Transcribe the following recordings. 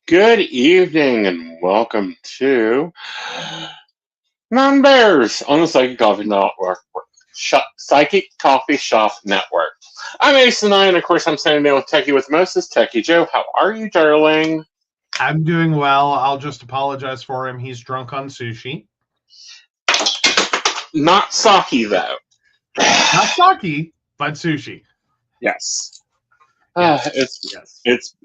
Good evening and welcome to Non-Bears on the Psychic Coffee Network, Psychic Coffee Shop Network. I'm Aeson Knight, and of course I'm standing down with Techy with Moses. Techy Joe, how are you, darling? I'm doing well. I'll just apologize for him. He's drunk on sushi. Not sake, though. Not sake, but sushi. Yes. Yes. It's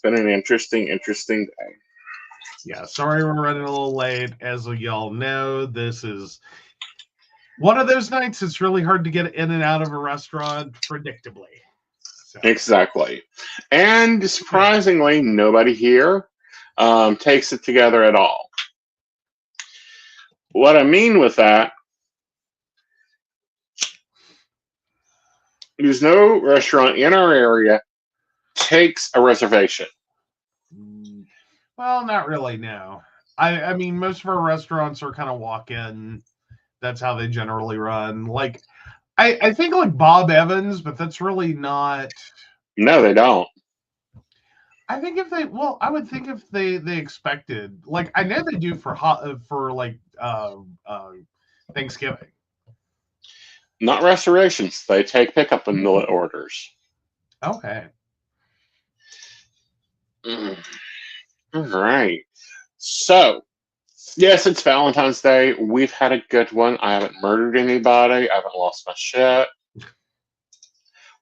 been an interesting day. Yeah, sorry we're running a little late. As y'all know, this is one of those nights it's really hard to get in and out of a restaurant predictably. So. Exactly. And surprisingly, nobody here takes it together at all. What I mean with that, there's no restaurant in our area takes a reservation. Well, not really, no. I mean, most of our restaurants are kind of walk-in. That's how they generally run. Like, I think like Bob Evans, but that's really not. No, they don't. I think if they, well, I would think if they expected, like, I know they do for Thanksgiving. Not reservations. They take pickup and orders. Okay. All right. So, yes, it's Valentine's Day. We've had a good one. I haven't murdered anybody. I haven't lost my shit.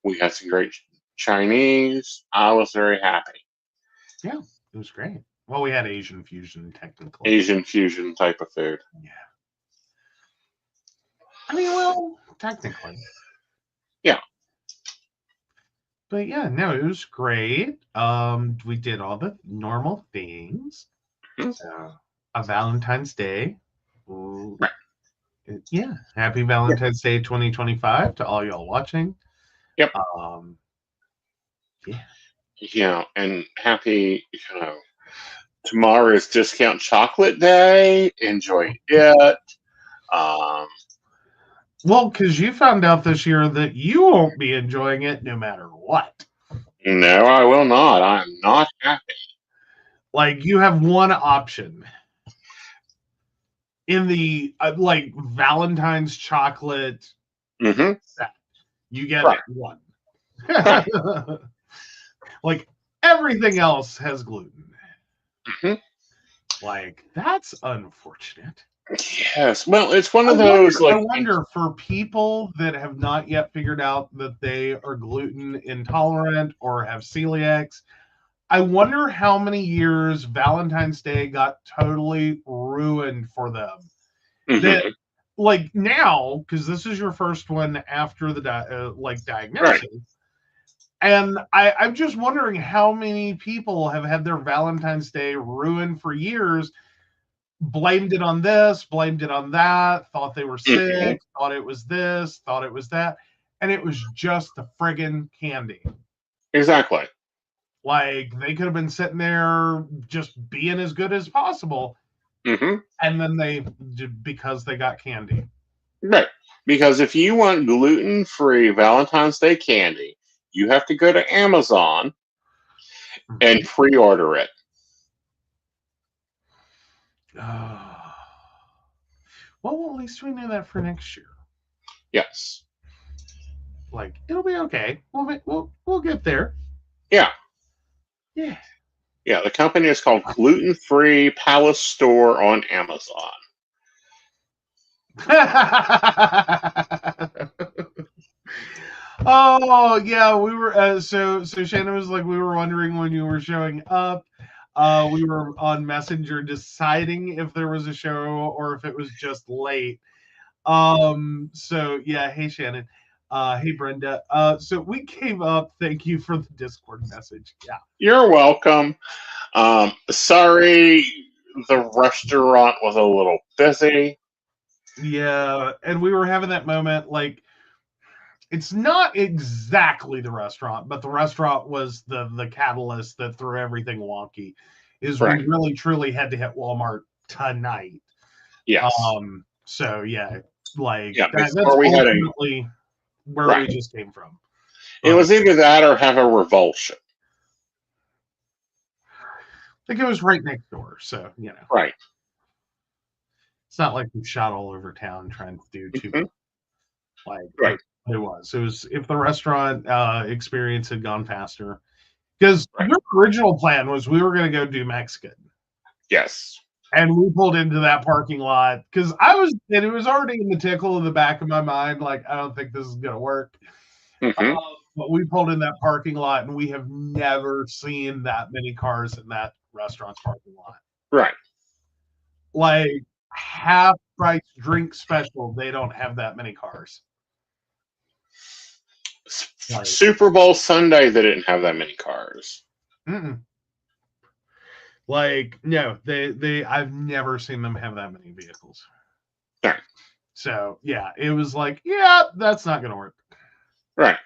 We had some great Chinese. I was very happy. Yeah, it was great. Well, we had Asian fusion, technically. Asian fusion type of food. Yeah. I mean, well, technically. Yeah. But yeah, no, it was great. We did all the normal things. Mm-hmm. So, a Valentine's Day. Ooh. Right. Yeah. Happy Valentine's Day 2025 to all y'all watching. Yep. Yeah. You know, and happy, tomorrow is Discount Chocolate Day. Enjoy it. Well, because you found out this year that you won't be enjoying it no matter what. No, I will not. I'm not happy. Like, you have one option. In the, Valentine's chocolate set, you get one. Like, everything else has gluten. Like, that's unfortunate. Yes. Well, it's one of those, I wonder, for people that have not yet figured out that they are gluten intolerant or have celiacs, I wonder how many years Valentine's Day got totally ruined for them. That, like, now, because this is your first one after the diagnosis, right. And I'm just wondering how many people have had their Valentine's Day ruined for years, blamed it on this, blamed it on that, thought they were sick, thought it was this, thought it was that, and it was just the friggin' candy. Exactly. Like, they could have been sitting there just being as good as possible, and then because they got candy. Right. Because if you want gluten-free Valentine's Day candy, you have to go to Amazon and pre-order it. Well, at least we know that for next year. Yes. Like, it'll be okay. We'll get there. Yeah. Yeah. Yeah, the company is called Gluten Free Palace Store on Amazon. Oh, yeah, we were so Shannon was like, we were wondering when you were showing up. We were on Messenger deciding if there was a show or if it was just late. So yeah, hey Shannon. Hey Brenda. So we came up. Thank you for the Discord message. Yeah. You're welcome. Sorry, the restaurant was a little busy. Yeah, and we were having that moment, like, it's not exactly the restaurant, but the restaurant was the catalyst that threw everything wonky. Is right. We really truly had to hit Walmart tonight. Yes. So yeah, like, that's ultimately where we just came from. It was either that or have a revulsion. think it was right next door. So, Right. it's not like we shot all over town trying to do two. Mhm. Like Right. it was if the restaurant experience had gone faster, because Right. your original plan was we were going to go do Mexican, Yes. and we pulled into that parking lot because it was already in the tickle in the back of my mind, like I don't think this is going to work. Hmm. But we pulled in that parking lot, and we have never seen that many cars in that restaurant's parking lot. Right. Like half price drink special, they don't have that many cars. Like, Super Bowl Sunday, they didn't have that many cars. mm-mm. Like, no, they I've never seen them have that many vehicles. Right. So yeah, it was like, yeah, that's not gonna work. Right.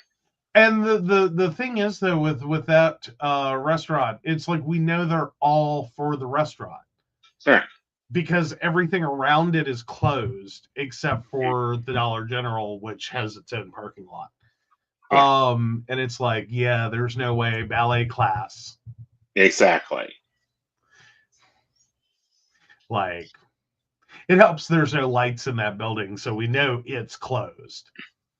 And the thing is though, with that restaurant, it's like we know they're all for the restaurant. Right. Because everything around it is closed except for the Dollar General, which has its own parking lot. Yeah. And it's like, yeah, there's no way ballet class. Exactly. Like, it helps there's no lights in that building, so we know it's closed.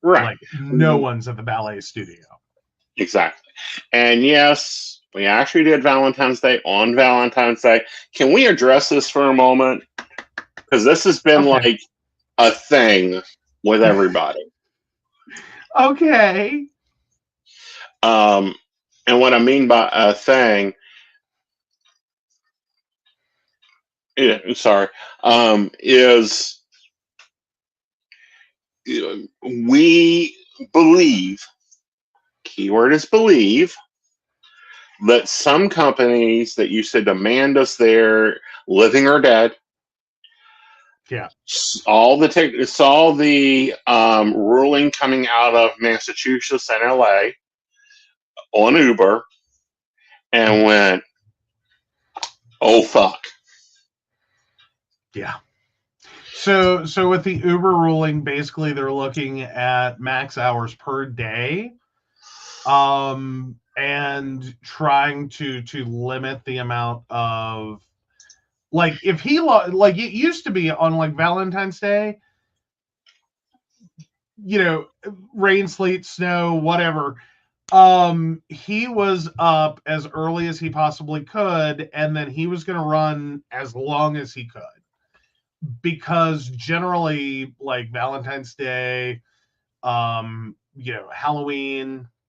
Right. Like, no one's at the ballet studio. Exactly. And yes, we actually did Valentine's Day on Valentine's Day. Can we address this for a moment? Because this has been like a thing with everybody. Okay. And what I mean by a thing, is we believe, keyword is believe, that some companies that used to demand us there, living or dead, yeah, saw the ruling coming out of Massachusetts and LA on Uber and went, oh fuck. Yeah. So with the Uber ruling, basically they're looking at max hours per day, and trying to limit the amount of, like, if he like it used to be on like Valentine's Day, rain, sleet, snow, whatever. He was up as early as he possibly could, and then he was going to run as long as he could. Because generally, like Valentine's Day, Halloween,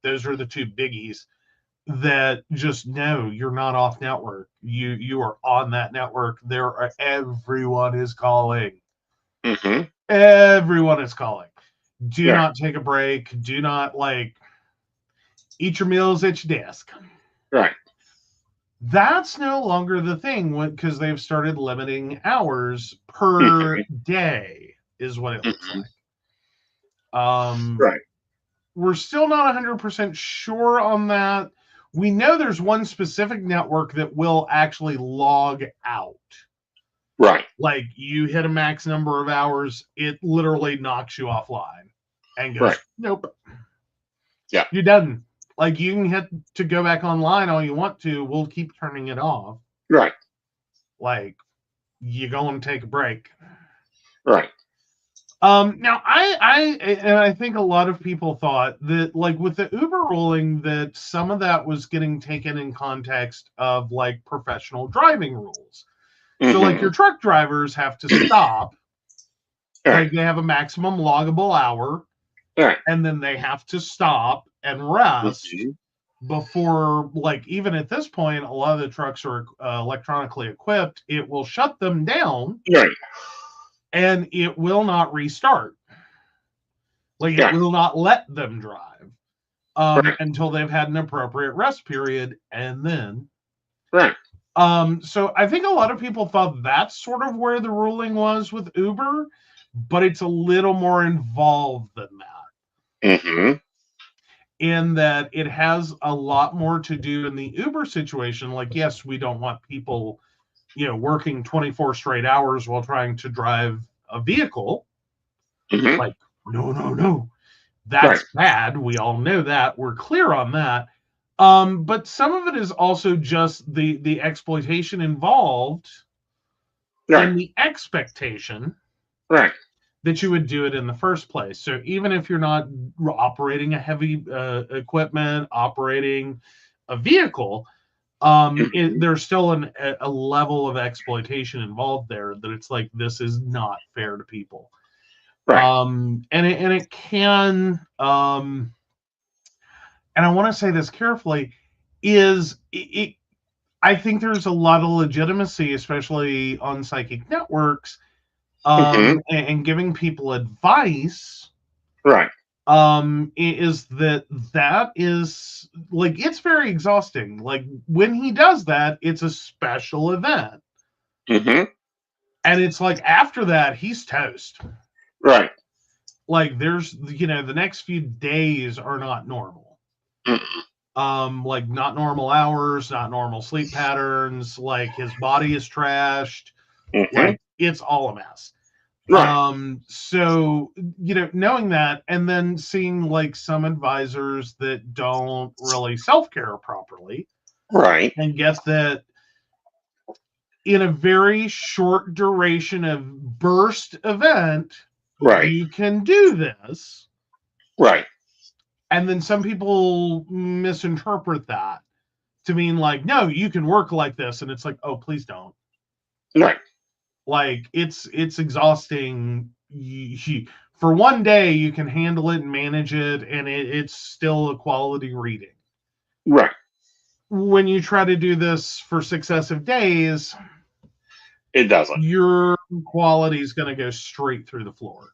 those are the two biggies that just no, you're not off network. You are on that network. Everyone is calling. Mm-hmm. Everyone is calling. Do Yeah. not take a break. Do not eat your meals at your desk. Right. That's no longer the thing because they've started limiting hours per day, is what it looks like. Right. We're still not 100% sure on that. We know there's one specific network that will actually log out. Right. Like, you hit a max number of hours, it literally knocks you offline and goes, nope. Yeah. You're done. Like, you can hit to go back online all you want to. We'll keep turning it off. Right. Like, you go and take a break. Right. Now, I think a lot of people thought that, like, with the Uber ruling, that some of that was getting taken in context of, like, professional driving rules. So, like, your truck drivers have to stop. Right. Like, they have a maximum loggable hour. Right. And then they have to stop and rest before, like, even at this point, a lot of the trucks are electronically equipped. It will shut them down. Right. And it will not restart. Like, it will not let them drive until they've had an appropriate rest period, and then. Right. So I think a lot of people thought that's sort of where the ruling was with Uber, but it's a little more involved than that. Mm-hmm. In that it has a lot more to do in the Uber situation. Like, yes, we don't want people, working 24 straight hours while trying to drive a vehicle. Mm-hmm. Like, no. That's bad. We all know that. We're clear on that. But some of it is also just the exploitation involved Right. in the expectation Right. that you would do it in the first place. So even if you're not operating a heavy equipment, operating a vehicle, there's still a level of exploitation involved there that it's like, this is not fair to people. Right. And it can, and I want to say this carefully, is it I think there's a lot of legitimacy, especially on psychic networks, and giving people advice. Right. Is that is like, it's very exhausting. Like, when he does that, it's a special event, and it's like, after that, he's toast. Right. Like, there's, the next few days are not normal. Like, not normal hours, not normal sleep patterns. Like, his body is trashed. Like, it's all a mess. Right. So, knowing that, and then seeing like some advisors that don't really self-care properly, Right. and get that in a very short duration of burst event, Right. you can do this. Right. And then some people misinterpret that to mean like, no, you can work like this. And it's like, oh, please don't. Right. Like, it's exhausting. For one day, you can handle it and manage it, and it's still a quality reading. Right. When you try to do this for successive days, It doesn't. your quality is going to go straight through the floor.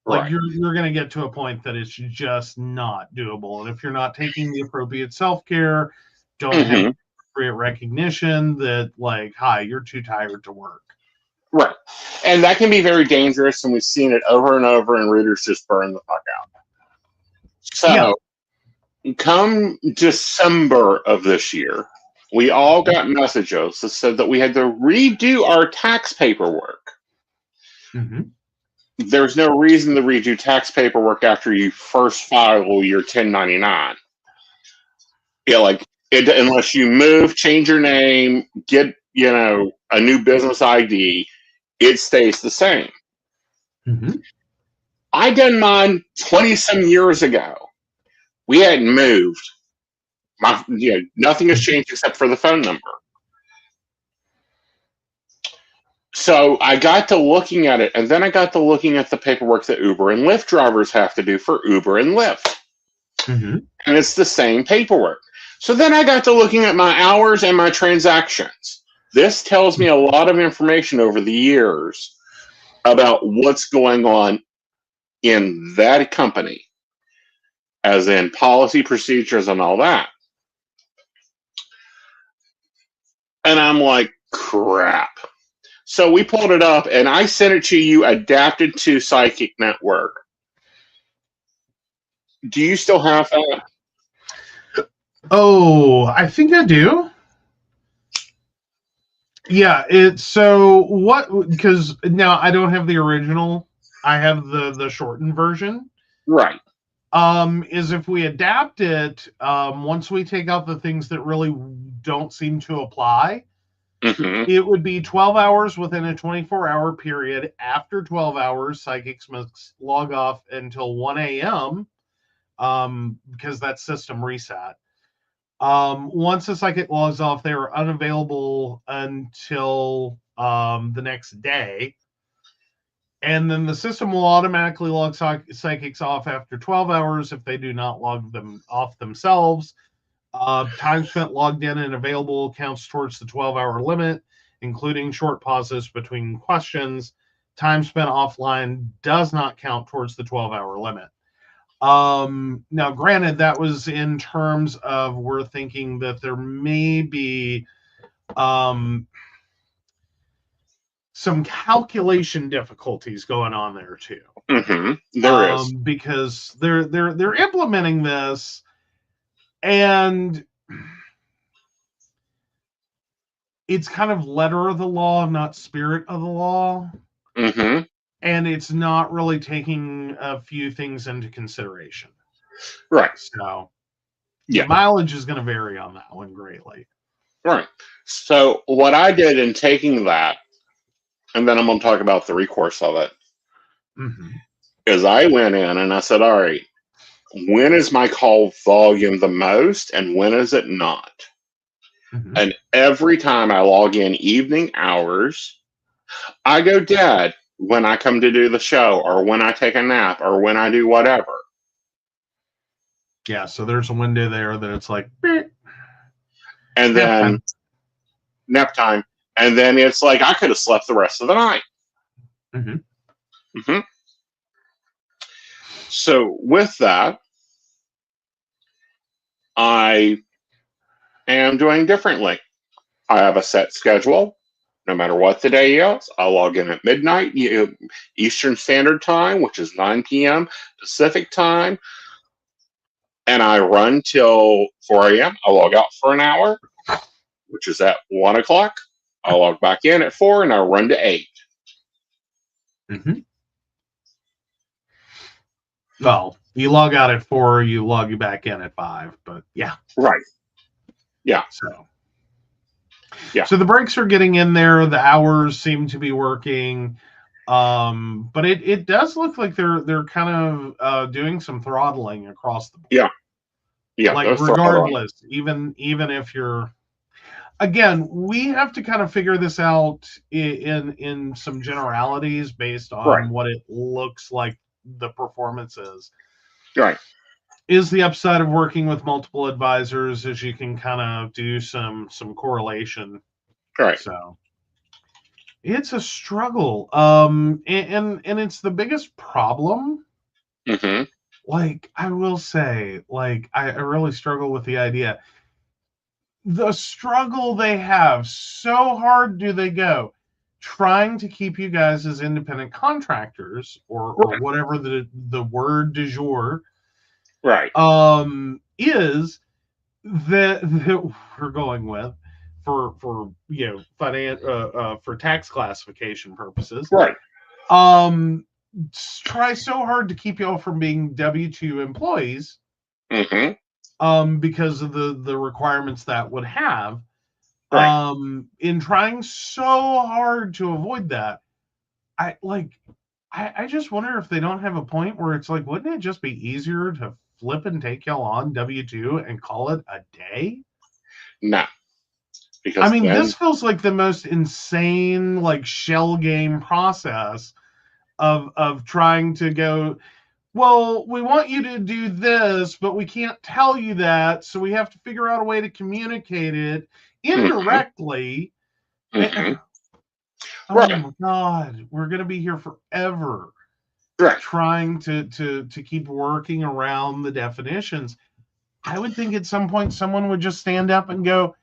Like, Right. you're going to get to a point that it's just not doable. And if you're not taking the appropriate self-care, don't have appropriate recognition that, like, hi, you're too tired to work. Right. And that can be very dangerous, and we've seen it over and over, and readers just burn the fuck out. So, come December of this year, we all got messages that said that we had to redo our tax paperwork. There's no reason to redo tax paperwork after you first file your 1099. Yeah, like, unless you move, change your name, get a new business ID, it stays the same. I done mine 20-some years ago. We hadn't moved. Nothing has changed except for the phone number. So I got to looking at it, and then I got to looking at the paperwork that Uber and Lyft drivers have to do for Uber and Lyft. And it's the same paperwork. So then I got to looking at my hours and my transactions. This tells me a lot of information over the years about what's going on in that company, as in policy, procedures, and all that. And I'm like, crap. So we pulled it up, and I sent it to you adapted to Psychic Network. Do you still have that? Oh, I think I do. Yeah, because now I don't have the original. I have the shortened version. Right. Is if we adapt it, once we take out the things that really don't seem to apply, it would be 12 hours within a 24-hour period. After 12 hours, psychics must log off until 1 a.m. Because that system reset. Once a psychic logs off, they are unavailable until the next day. And then the system will automatically log psychics off after 12 hours if they do not log them off themselves. Time spent logged in and available counts towards the 12-hour limit, including short pauses between questions. Time spent offline does not count towards the 12-hour limit. Now, granted, that was in terms of, we're thinking that there may be some calculation difficulties going on there too. There is, because they're implementing this, and it's kind of letter of the law, not spirit of the law. And it's not really taking a few things into consideration. Right. So, The mileage is going to vary on that one greatly. Right. So what I did in taking that, and then I'm going to talk about the recourse of it, is I went in and I said, all right, when is my call volume the most and when is it not? And every time I log in evening hours, I go dead when I come to do the show or when I take a nap or when I do whatever. Yeah, so there's a window there that it's like, and then nap time. And then it's like I could have slept the rest of the night. So with that, I am doing differently. I have a set schedule. No matter what the day is, I log in at midnight Eastern Standard Time, which is 9 p.m. Pacific Time, and I run till 4 a.m. I log out for an hour, which is at 1 o'clock. I log back in at 4, and I run to 8. Well, you log out at 4, you log back in at 5, but yeah. Right. Yeah. So the breaks are getting in there. The hours seem to be working. But it does look like they're kind of doing some throttling across the board. Yeah. Like regardless, even if you're, again, we have to kind of figure this out in some generalities based on what it looks like the performance is. Right. Is the upside of working with multiple advisors is you can kind of do some correlation. Right. So it's a struggle. And it's the biggest problem. Like, I will say, like, I really struggle with the idea. The struggle they have, so hard do they go, trying to keep you guys as independent contractors or whatever the word du jour is that we're going with for for tax classification purposes. Try so hard to keep y'all from being W-2 employees because of the requirements that would have. In trying so hard to avoid that, I just wonder if they don't have a point where it's like, wouldn't it just be easier to flip and take y'all on W-2 and call it a day? No. Because this feels like the most insane, like, shell game process of trying to go, well, we want you to do this, but we can't tell you that, so we have to figure out a way to communicate it indirectly. Oh my God, we're going to be here forever trying to keep working around the definitions. I would think at some point someone would just stand up and go,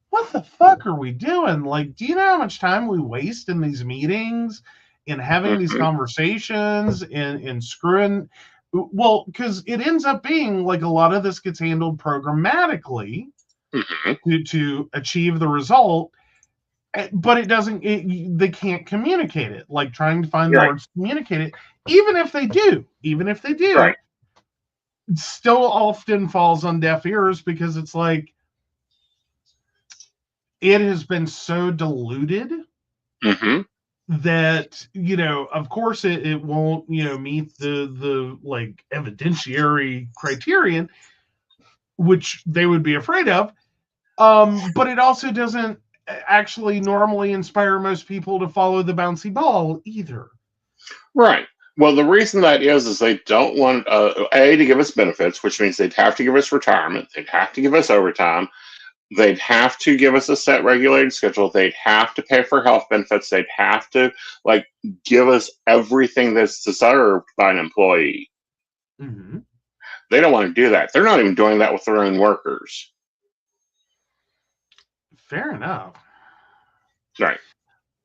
what the fuck are we doing? Like, do you know how much time we waste in these meetings, in having these conversations, in screwing? Well, because it ends up being like a lot of this gets handled programmatically to achieve the result, but it doesn't. They can't communicate it. Like trying to find the words to communicate it, even if they do, it still often falls on deaf ears because it's like, it has been so diluted that, of course it won't, meet the like evidentiary criterion, which they would be afraid of. But it also doesn't actually normally inspire most people to follow the bouncy ball either. Right. Well, the reason that is they don't want, A, to give us benefits, which means they'd have to give us retirement. They'd have to give us overtime. They'd have to give us a set regulated schedule. They'd have to pay for health benefits. They'd have to give us everything that's deserved by an employee. They don't want to do that. They're not even doing that with their own workers. Fair enough. Right.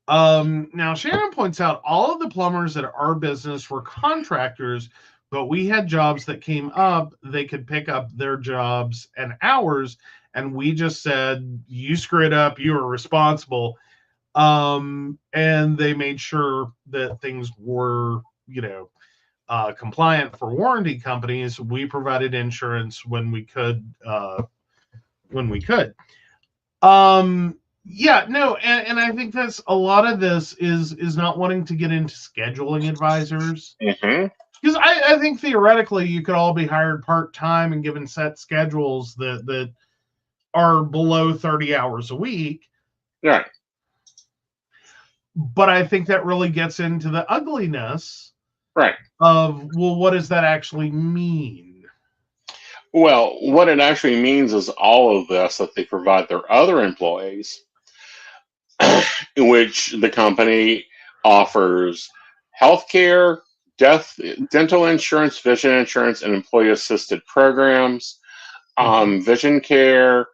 Now Shannon points out all of the plumbers at our business were contractors, but we had jobs that came up. They could pick up their jobs and hours. And we just said, you screwed up, you are responsible. And they made sure that things were, compliant for warranty companies, we provided insurance when we could. Yeah, no, and I think that's a lot of this is not wanting to get into scheduling advisors. Mm-hmm. Because I think theoretically you could all be hired part-time and given set schedules that are below 30 hours a week. Right. But I think that really gets into the ugliness Right. of, well, what does that actually mean? Well, what it actually means is all of this that they provide their other employees, in which the company offers healthcare, dental insurance, vision insurance, and employee-assisted programs, vision care,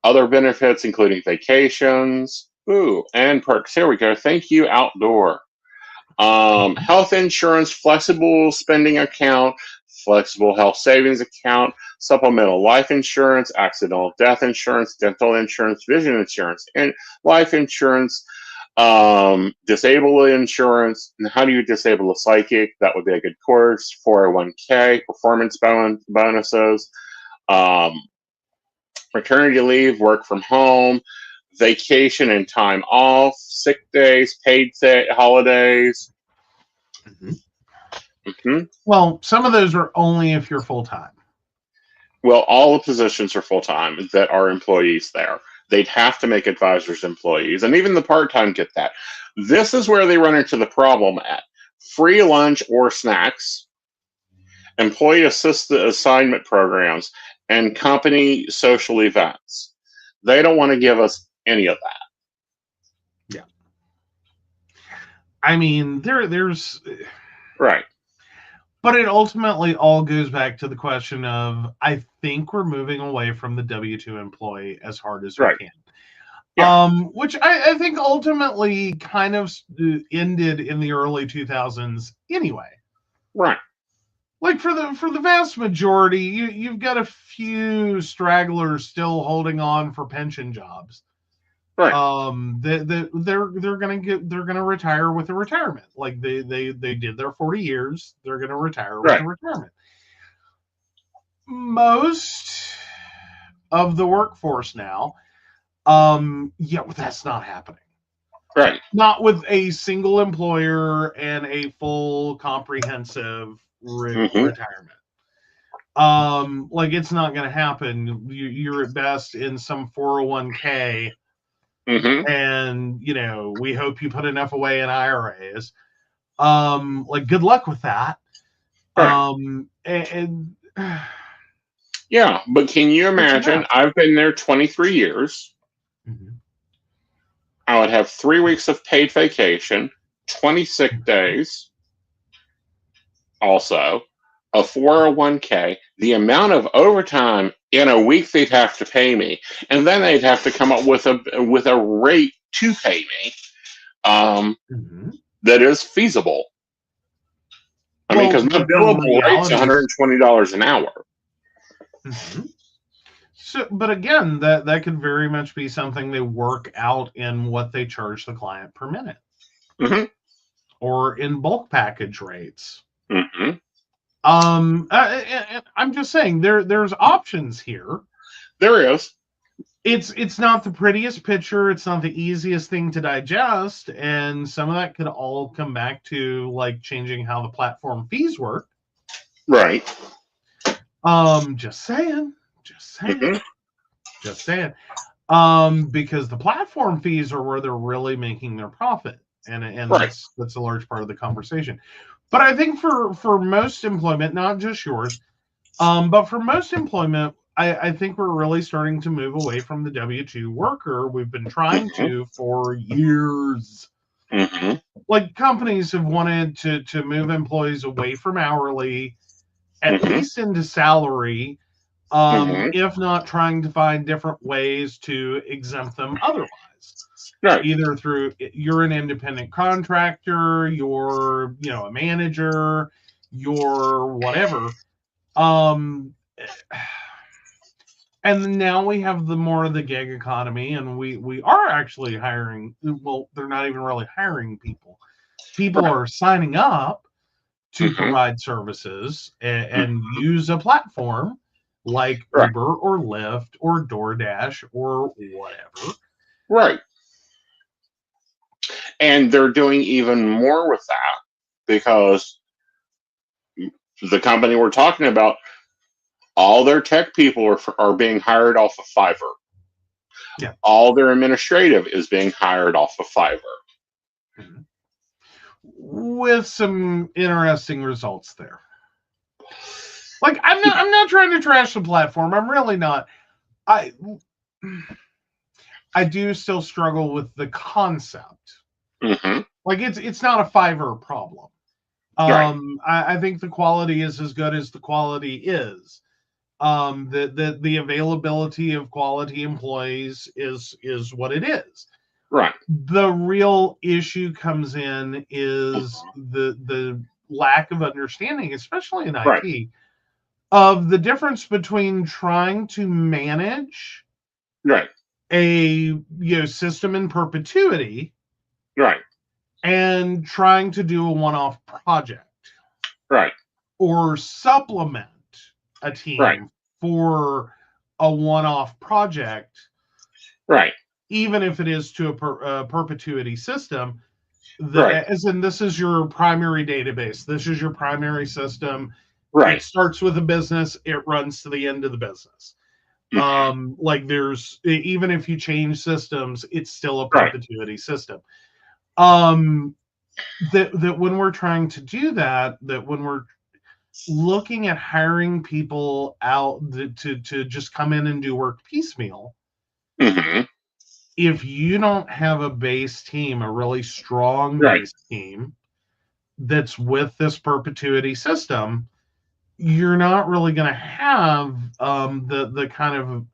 other benefits including vacations, and perks. Here we go. Thank you, outdoor. Health insurance, flexible spending account, flexible health savings account, supplemental life insurance, accidental death insurance, dental insurance, vision insurance, and life insurance, disable insurance. And how do you disable a psychic? That would be a good course. 401k, performance bonuses, maternity leave, work from home, vacation and time off, sick days, paid holidays. Well, some of those are only if you're full-time. Well, all the positions are full-time that are employees there. They'd have to make advisors employees, and even the part-time get that. This is where they run into the problem at. Free lunch or snacks, employee assisted assignment programs, and company social events. They don't want to give us any of that. Yeah. I mean, there's... Right. But it ultimately all goes back to the question of, I think we're moving away from the W-2 employee as hard as we can. Yeah. Which I think ultimately kind of ended in the early 2000s anyway. Right. Like for the vast majority, you've got a few stragglers still holding on for pension jobs. Right. They're gonna retire with a retirement. Like they did their 40 years. They're gonna retire with a retirement. Most of the workforce now, that's not happening. Right. Not with a single employer and a full comprehensive retirement. Like it's not going to happen. You're at best in some 401k, and we hope you put enough away in IRAs. Like good luck with that. Right. And yeah, but can you imagine? I've been there 23 years. I would have 3 weeks of paid vacation, 20 sick days, also a 401k, the amount of overtime in a week they'd have to pay me, and then they'd have to come up with a rate to pay me that is feasible. I mean, because my billable rate's $120 an hour. So, but again, that could very much be something they work out in what they charge the client per minute, or in bulk package rates. I'm just saying there's options here. There is. It's not the prettiest picture. It's not the easiest thing to digest, and some of that could all come back to like changing how the platform fees work. Right. Just saying. Because the platform fees are where they're really making their profit, and that's a large part of the conversation. But I think for most employment, not just yours, but for most employment, I think we're really starting to move away from the W-2 worker. We've been trying to for years. Like companies have wanted to move employees away from hourly, at least into salary. If not trying to find different ways to exempt them otherwise. Right. Either through, you're an independent contractor, you're, a manager, you're whatever. And now we have more of the gig economy, and we are actually hiring. Well, they're not even really hiring people. People are signing up, to provide services and use a platform like Right. Uber or Lyft or DoorDash or whatever. Right. And they're doing even more with that because the company we're talking about, all their tech people are being hired off of Fiverr. Yeah. All their administrative is being hired off of Fiverr. With some interesting results there. Like, I'm not trying to trash the platform. I'm really not. I do still struggle with the concept. Mm-hmm. Like, it's not a Fiverr problem. Right. I think the quality is as good as the quality is. The availability of quality employees is what it is. Right. The real issue comes in is the lack of understanding, especially in IT, of the difference between trying to manage a system in perpetuity and trying to do a one-off project or supplement a team for a one-off project, even if it is to a perpetuity system. As in, this is your primary database, this is your primary system. It starts with a business, it runs to the end of the business. Like, there's, even if you change systems, it's still a perpetuity system. That when we're trying to do that when we're looking at hiring people out to just come in and do work piecemeal, if you don't have a base team, a really strong base team that's with this perpetuity system, you're not really going to have the kind of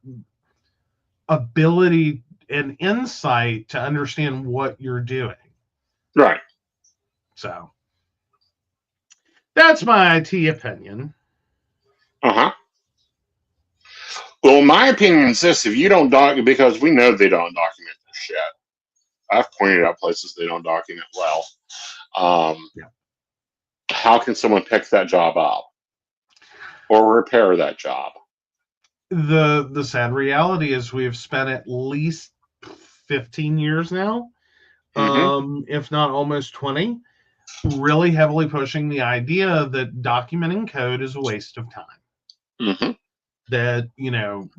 ability and insight to understand what you're doing. So that's my IT opinion. Well, my opinion is this: if you don't because we know they don't document this shit. I've pointed out places they don't document well. How can someone pick that job up or repair that job? The sad reality is we've spent at least 15 years now, if not almost 20, really heavily pushing the idea that documenting code is a waste of time. That, you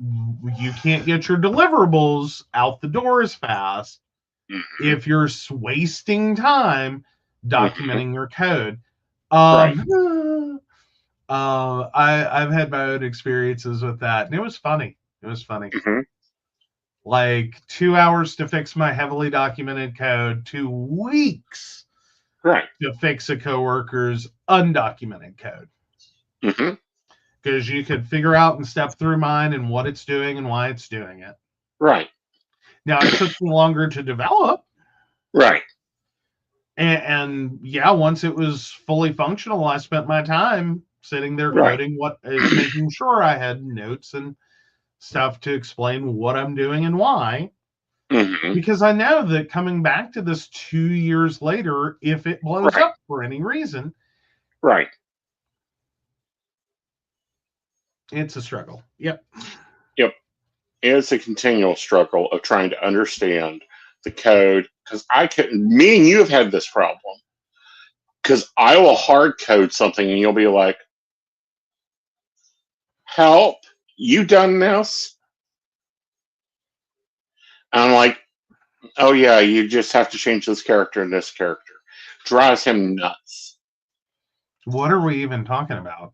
can't get your deliverables out the door as fast if you're wasting time documenting your code. I've had my own experiences with that, and it was funny. Like 2 hours to fix my heavily documented code, 2 weeks to fix a coworker's undocumented code. Because you could figure out and step through mine and what it's doing and why it's doing it. Now, it took me longer to develop. And yeah, once it was fully functional, I spent my time sitting there coding making sure I had notes and stuff to explain what I'm doing and why. Because I know that coming back to this 2 years later, if it blows up for any reason, it's a struggle. Yep. It's a continual struggle of trying to understand the code, because me and you have had this problem, because I will hard code something and you'll be like, help, you done this? And I'm like, oh yeah, you just have to change this character and this character. Drives him nuts. What are we even talking about?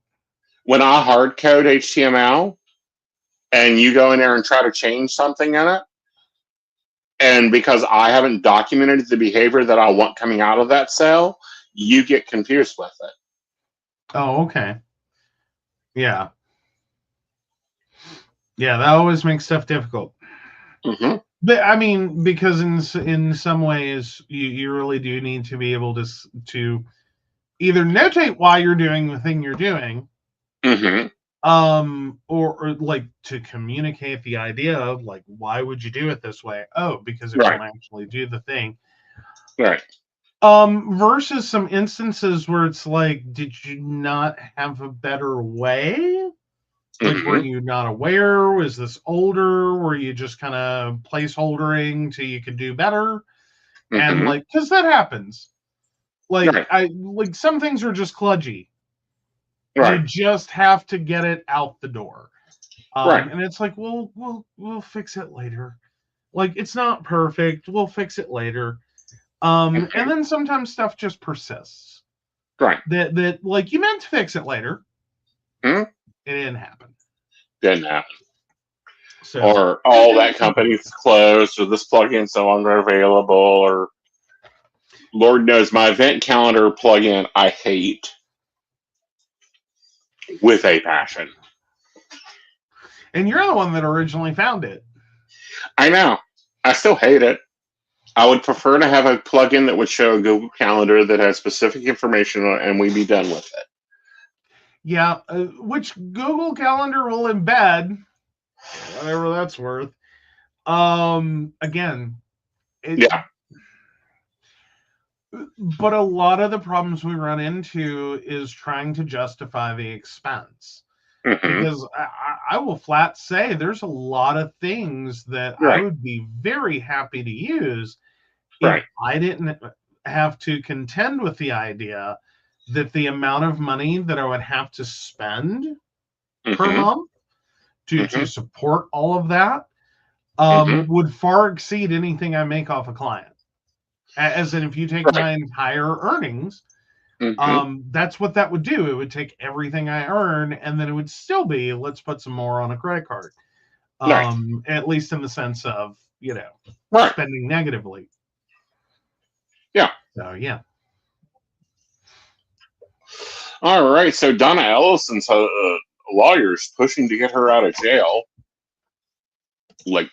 When I hard code HTML and you go in there and try to change something in it, and because I haven't documented the behavior that I want coming out of that cell, you get confused with it. Oh, okay. Yeah. Yeah, that always makes stuff difficult. But I mean, because in some ways, you really do need to be able to either notate why you're doing the thing you're doing, or like to communicate the idea of, like, why would you do it this way? Oh, because it won't actually do the thing. Versus some instances where it's like, did you not have a better way? Like, were you not aware? Was this older? Were you just kind of placeholdering till you could do better? And like, because that happens. Like, Right. some things are just kludgy. Right. You just have to get it out the door. Right. And it's like, we'll fix it later. Like, it's not perfect. We'll fix it later. And then sometimes stuff just persists. Right. That like you meant to fix it later. Hmm? It didn't happen. Didn't happen. So, or that company's closed, or this plugin's no longer available, or Lord knows my event calendar plugin I hate with a passion. And you're the one that originally found it. I know. I still hate it. I would prefer to have a plugin that would show a Google Calendar that has specific information on it, and we'd be done with it. Yeah, which Google Calendar will embed, whatever that's worth. Again, yeah. But a lot of the problems we run into is trying to justify the expense. Because I will flat say there's a lot of things that I would be very happy to use if I didn't have to contend with the idea that the amount of money that I would have to spend per month to support all of that would far exceed anything I make off a client. As in, if you take my entire earnings, that's what that would do. It would take everything I earn, and then it would still be, let's put some more on a credit card. At least in the sense of, spending negatively. Yeah. So, yeah. All right. So Donna Ellison's lawyers pushing to get her out of jail. Like,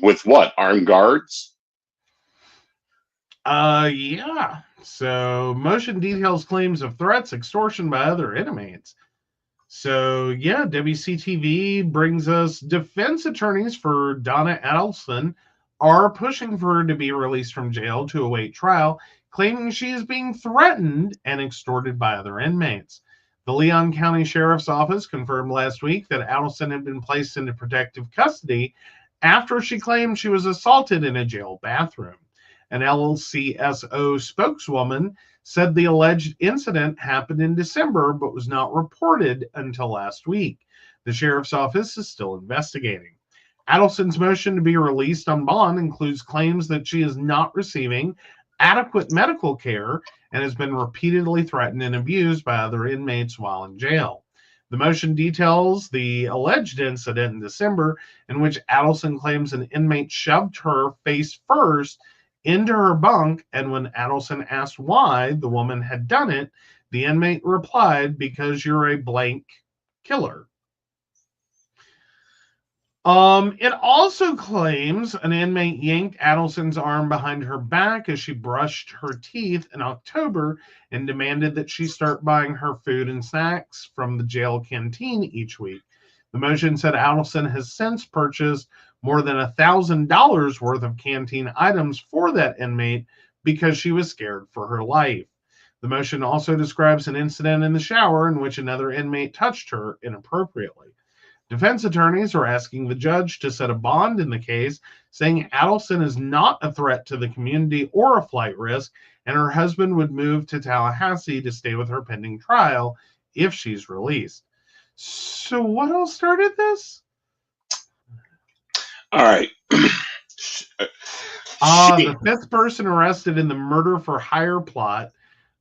with what? Armed guards? Yeah. So, motion details claims of threats, extortion by other inmates. So, yeah, WCTV brings us defense attorneys for Donna Adelson are pushing for her to be released from jail to await trial, claiming she is being threatened and extorted by other inmates. The Leon County Sheriff's Office confirmed last week that Adelson had been placed into protective custody after she claimed she was assaulted in a jail bathroom. An LCSO spokeswoman said the alleged incident happened in December but was not reported until last week. The sheriff's office is still investigating. Adelson's motion to be released on bond includes claims that she is not receiving adequate medical care and has been repeatedly threatened and abused by other inmates while in jail. The motion details the alleged incident in December in which Adelson claims an inmate shoved her face first into her bunk, and when Adelson asked why the woman had done it, the inmate replied, "Because you're a blank killer." It also claims an inmate yanked Adelson's arm behind her back as she brushed her teeth in October and demanded that she start buying her food and snacks from the jail canteen each week. The motion said Adelson has since purchased more than $1,000 worth of canteen items for that inmate because she was scared for her life. The motion also describes an incident in the shower in which another inmate touched her inappropriately. Defense attorneys are asking the judge to set a bond in the case, saying Adelson is not a threat to the community or a flight risk, and her husband would move to Tallahassee to stay with her pending trial if she's released. So what else started this? All right. The fifth person arrested in the murder for hire plot.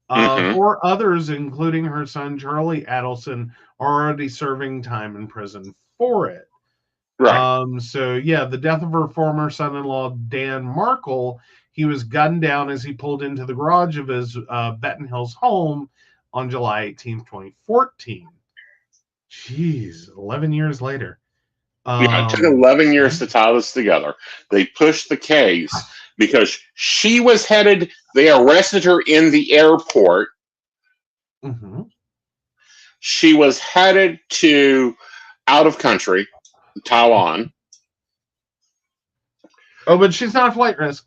4 others, including her son Charlie Adelson, are already serving time in prison for it. Right. So yeah, the death of her former son-in-law Dan Markle, he was gunned down as he pulled into the garage of his Benton Hills home on July 18th, 2014. Jeez, 11 years later. Yeah, it took 11 years to tie this together. They pushed the case because she was headed, they arrested her in the airport. She was headed to out of country, Taiwan. Oh, but she's not a flight risk.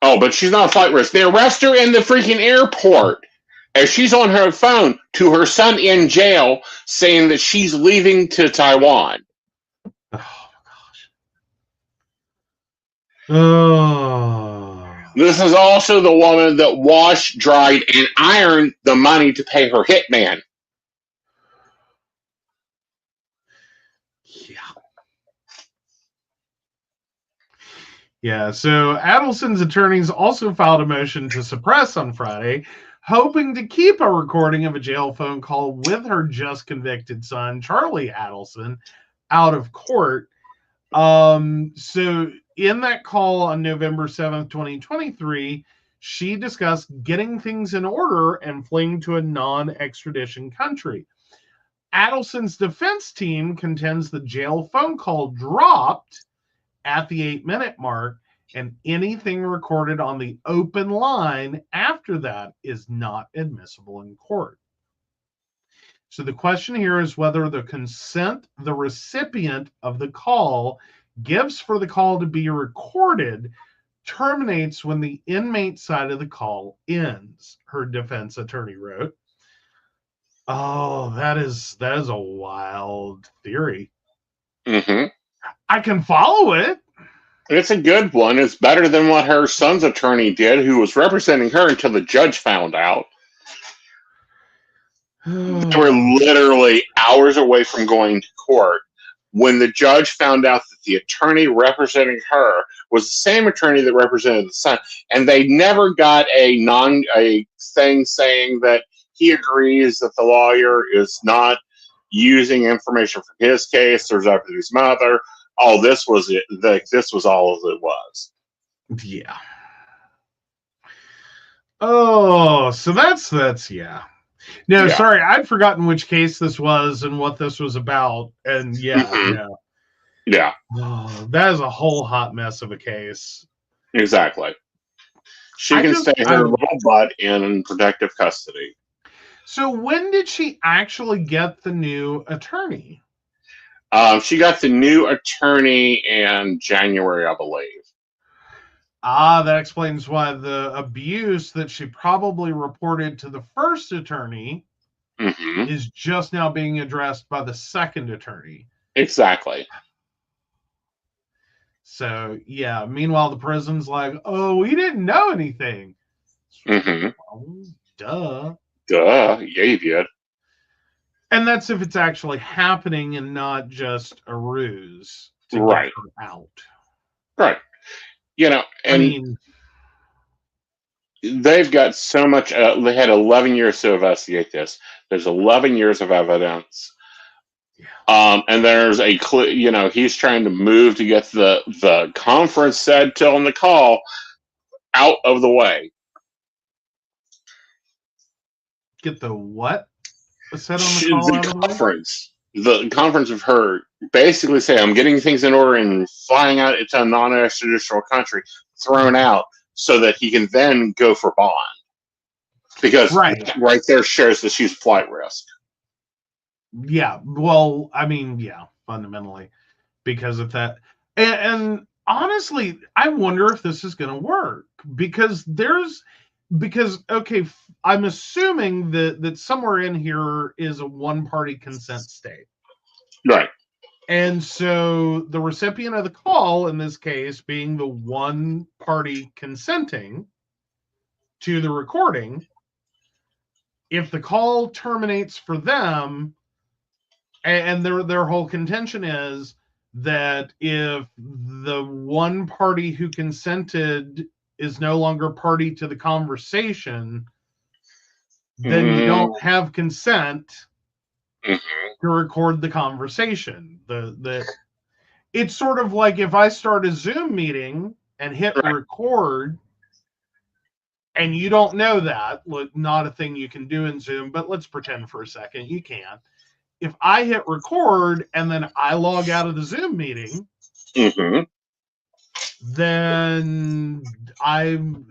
Oh, but she's not a flight risk. They arrest her in the freaking airport as she's on her phone to her son in jail saying that she's leaving to Taiwan. Oh my gosh. Oh. This is also the woman that washed, dried, and ironed the money to pay her hitman. Yeah. Yeah, so Adelson's attorneys also filed a motion to suppress on Friday, hoping to keep a recording of a jail phone call with her just convicted son, Charlie Adelson, out of court. So in that call on November 7th, 2023, she discussed getting things in order and fleeing to a non-extradition country. Adelson's defense team contends the jail phone call dropped at the 8-minute mark, and anything recorded on the open line after that is not admissible in court. So the question here is whether the consent the recipient of the call gives for the call to be recorded terminates when the inmate side of the call ends, her defense attorney wrote. Oh, that is a wild theory. Mm-hmm. I can follow it. It's a good one. It's better than what her son's attorney did, who was representing her until the judge found out. They were literally hours away from going to court when the judge found out that the attorney representing her was the same attorney that represented the son, and they never got a thing saying that he agrees that the lawyer is not using information from his case or after his mother. Oh, this was it. This was all it was. Yeah. Oh, so that's yeah. No, Yeah. sorry, I'd forgotten which case this was and what this was about. And yeah, Mm-hmm. Yeah. Oh, that is a whole hot mess of a case. Exactly. She can stay her little butt in protective custody. So when did she actually get the new attorney? She got the new attorney in January, I believe. That explains why the abuse that she probably reported to the first attorney is just now being addressed by the second attorney. Exactly. So, yeah, meanwhile, the prison's like, oh, we didn't know anything. Well, duh. Duh. Yeah, you did. And that's if it's actually happening and not just a ruse to right. get her out. Right. You know, and I mean, they've got so much. They had 11 years to investigate this. There's 11 years of evidence. And there's a he's trying to move to get the conference said till on the call out of the way. Get the what said on the call out of the conference. The conference of her basically say, I'm getting things in order and flying out into a non-extraditional country, thrown out so that he can then go for bond. Because right there shows that she's flight risk. Yeah, well, I mean, yeah, fundamentally, because of that. And honestly, I wonder if this is going to work because okay, I'm assuming that somewhere in here is a one-party consent state. Right. And so the recipient of the call, in this case, being the one party consenting to the recording, if the call terminates for them, and their whole contention is that if the one party who consented is no longer party to the conversation, then you don't have consent to record the conversation. It's sort of like if I start a Zoom meeting and hit record, and you don't know that, not a thing you can do in Zoom, but let's pretend for a second you can. If I hit record and then I log out of the Zoom meeting, then I'm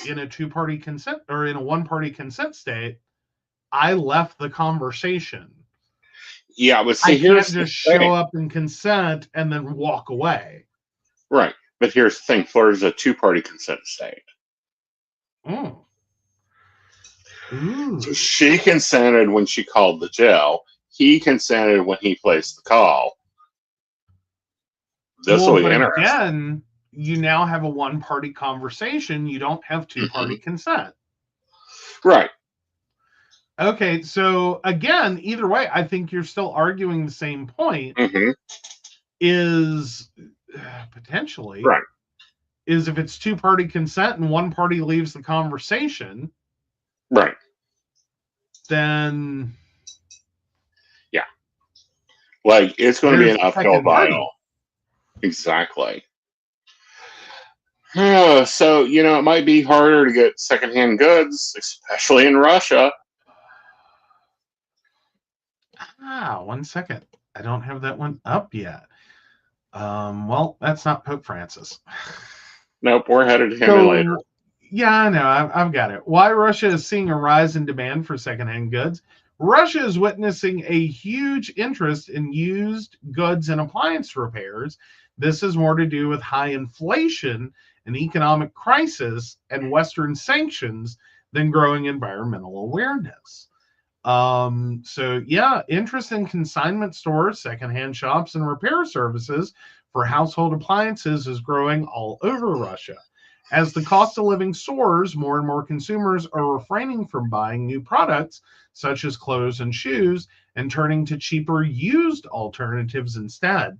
in a two-party consent or in a one-party consent state. I left the conversation. Yeah, but see, I can't just show up and consent and then walk away. Right, but here's the thing: Florida's a two-party consent state. Mm. Ooh. So she consented when she called the jail. He consented when he placed the call. This Well, will be but interesting. again, you now have a one-party conversation. You don't have two-party consent. Right. Okay, so again, either way, I think you're still arguing the same point. Is potentially Right. is if it's two-party consent and one party leaves the conversation, Right. then Yeah. Like, it's going to be there's an a uphill second party. battle. Exactly. So, it might be harder to get secondhand goods, especially in Russia. 1 second. I don't have that one up yet. Well, that's not Pope Francis. Nope, we're headed to him in later. So, yeah, I know. I've got it. Why Russia is seeing a rise in demand for secondhand goods. Russia is witnessing a huge interest in used goods and appliance repairs. This has more to do with high inflation, an economic crisis, and Western sanctions than growing environmental awareness. So yeah, interest in consignment stores, secondhand shops, and repair services for household appliances is growing all over Russia. As the cost of living soars, more and more consumers are refraining from buying new products such as clothes and shoes and turning to cheaper used alternatives instead.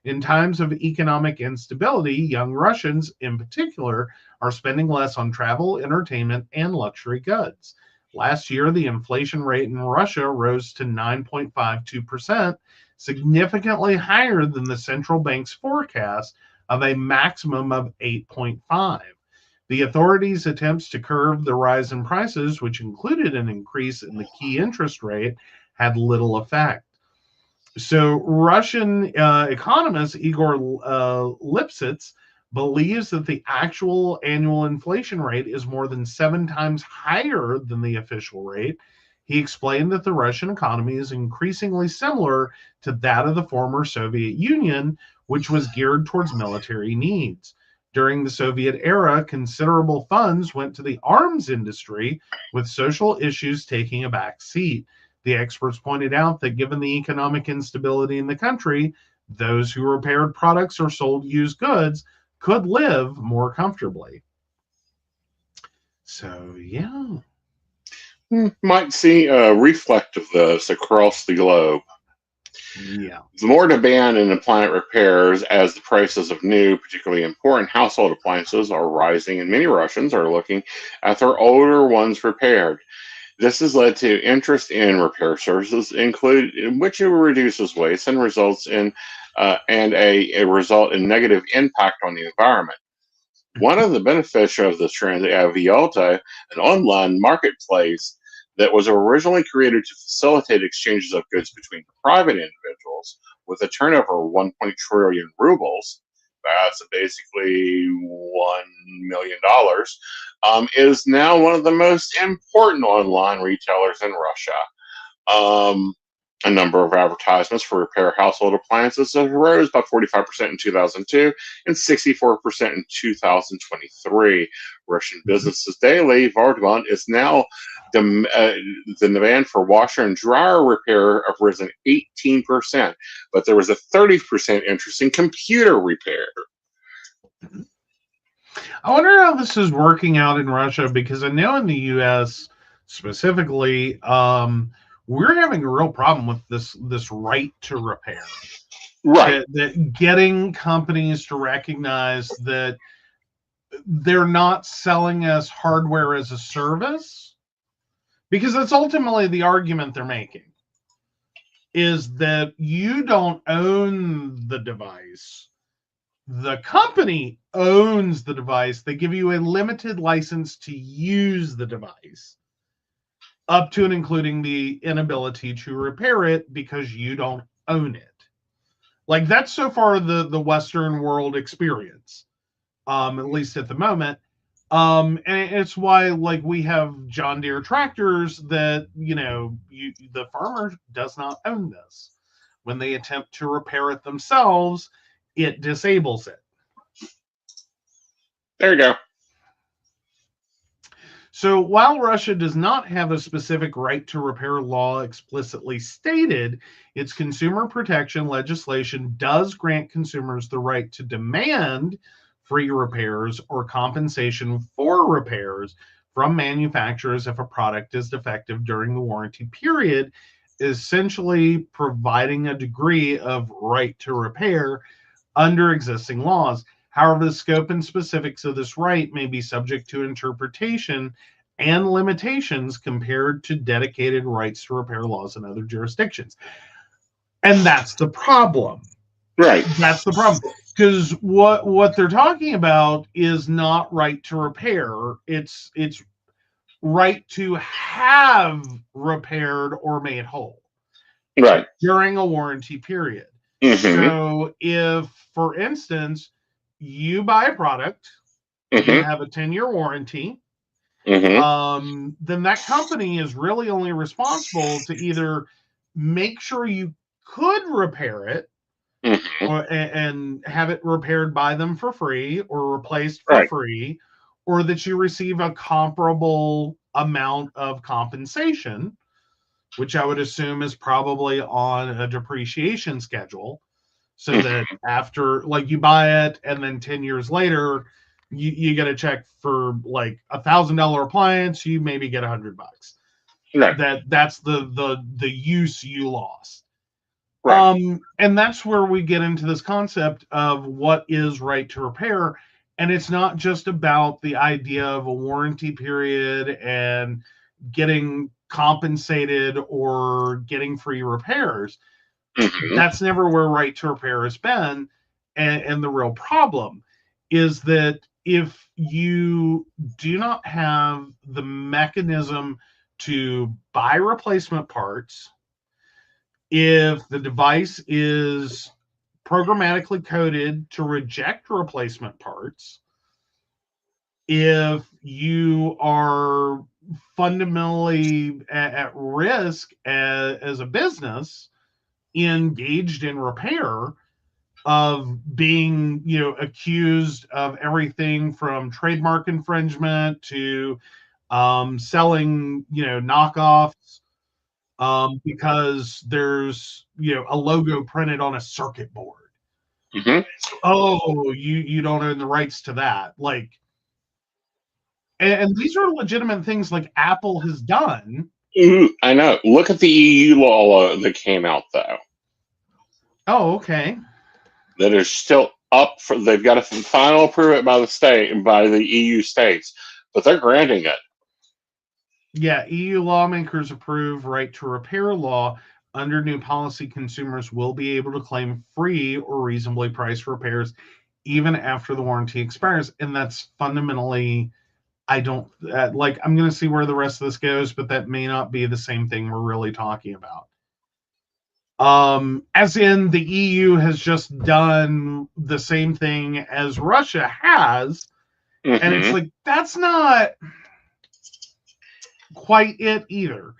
In times of economic instability, young Russians in particular are spending less on travel, entertainment, and luxury goods. Last year, the inflation rate in Russia rose to 9.52%, significantly higher than the central bank's forecast of a maximum of 8.5. The authorities' attempts to curb the rise in prices, which included an increase in the key interest rate, had little effect. So, Russian economist Igor Lipsitz believes that the actual annual inflation rate is more than 7 times higher than the official rate. He explained that the Russian economy is increasingly similar to that of the former Soviet Union, which was geared towards military needs. During the Soviet era, considerable funds went to the arms industry, with social issues taking a back seat. The experts pointed out that given the economic instability in the country, those who repaired products or sold used goods could live more comfortably. So, yeah. Might see a reflect of this across the globe. Yeah. The more demand in appliance repairs as the prices of new, particularly important household appliances are rising, and many Russians are looking at their older ones repaired. This has led to interest in repair services, which reduces waste and results in a result in negative impact on the environment. One of the benefits of this trend, Violta, an online marketplace that was originally created to facilitate exchanges of goods between private individuals with a turnover of 1 trillion rubles, that's basically $1 million, is now one of the most important online retailers in Russia. A number of advertisements for repair household appliances rose by 45% in 2002 and 64% in 2023. Russian businesses daily, Vardman is now the demand for washer and dryer repair have risen 18%, but there was a 30% interest in computer repair. I wonder how this is working out in Russia, because I know in the US specifically, we're having a real problem with this right to repair. Right. That getting companies to recognize that they're not selling us hardware as a service, because that's ultimately the argument they're making, is that you don't own the device. The company owns the device. They give you a limited license to use the device, up to and including the inability to repair it because you don't own it. Like, that's so far the Western world experience, at least at the moment. And it's why, like, we have John Deere tractors that, the farmer does not own this. When they attempt to repair it themselves, it disables it. There you go. So while Russia does not have a specific right to repair law explicitly stated, its consumer protection legislation does grant consumers the right to demand free repairs or compensation for repairs from manufacturers if a product is defective during the warranty period, essentially providing a degree of right to repair under existing laws. However, the scope and specifics of this right may be subject to interpretation and limitations compared to dedicated rights to repair laws in other jurisdictions. And that's the problem. Right. That's the problem. Because what they're talking about is not right to repair. It's right to have repaired or made whole. Right. During a warranty period. Mm-hmm. So if, for instance, you buy a product, Mm-hmm. you have a 10-year warranty, then that company is really only responsible to either make sure you could repair it and have it repaired by them for free or replaced for free, or that you receive a comparable amount of compensation, which I would assume is probably on a depreciation schedule. So that after, like, you buy it and then 10 years later, you get a check for like $1,000 appliance, you maybe get $100. Right. That's the use you lost. Right. And that's where we get into this concept of what is right to repair. And it's not just about the idea of a warranty period and getting compensated or getting free repairs. That's never where right to repair has been. And the real problem is that if you do not have the mechanism to buy replacement parts, if the device is programmatically coded to reject replacement parts, if you are fundamentally at risk as a business engaged in repair, of being, accused of everything from trademark infringement to selling, knockoffs, because there's, a logo printed on a circuit board. Oh, you don't own the rights to that. Like, and these are legitimate things like Apple has done. I know. Look at the EU law that came out, though. Oh, okay. That is still up for. They've got to final approve it by the state, by the EU states, but they're granting it. Yeah, EU lawmakers approve right to repair law. Under new policy, consumers will be able to claim free or reasonably priced repairs even after the warranty expires. And that's fundamentally, I don't like, I'm going to see where the rest of this goes, but that may not be the same thing we're really talking about. As in, the EU has just done the same thing as Russia has. And it's like, that's not quite it either.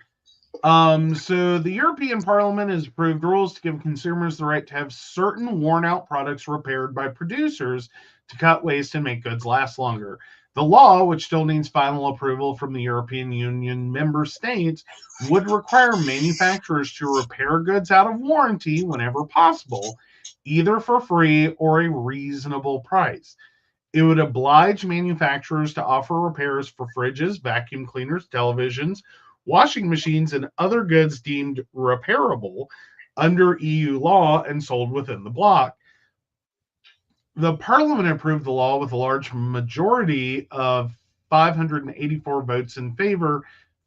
So the European Parliament has approved rules to give consumers the right to have certain worn-out products repaired by producers to cut waste and make goods last longer. The law, which still needs final approval from the European Union member states, would require manufacturers to repair goods out of warranty whenever possible, either for free or a reasonable price. It would oblige manufacturers to offer repairs for fridges, vacuum cleaners, televisions, washing machines, and other goods deemed repairable under EU law and sold within the bloc. The Parliament approved the law with a large majority of 584 votes in favor,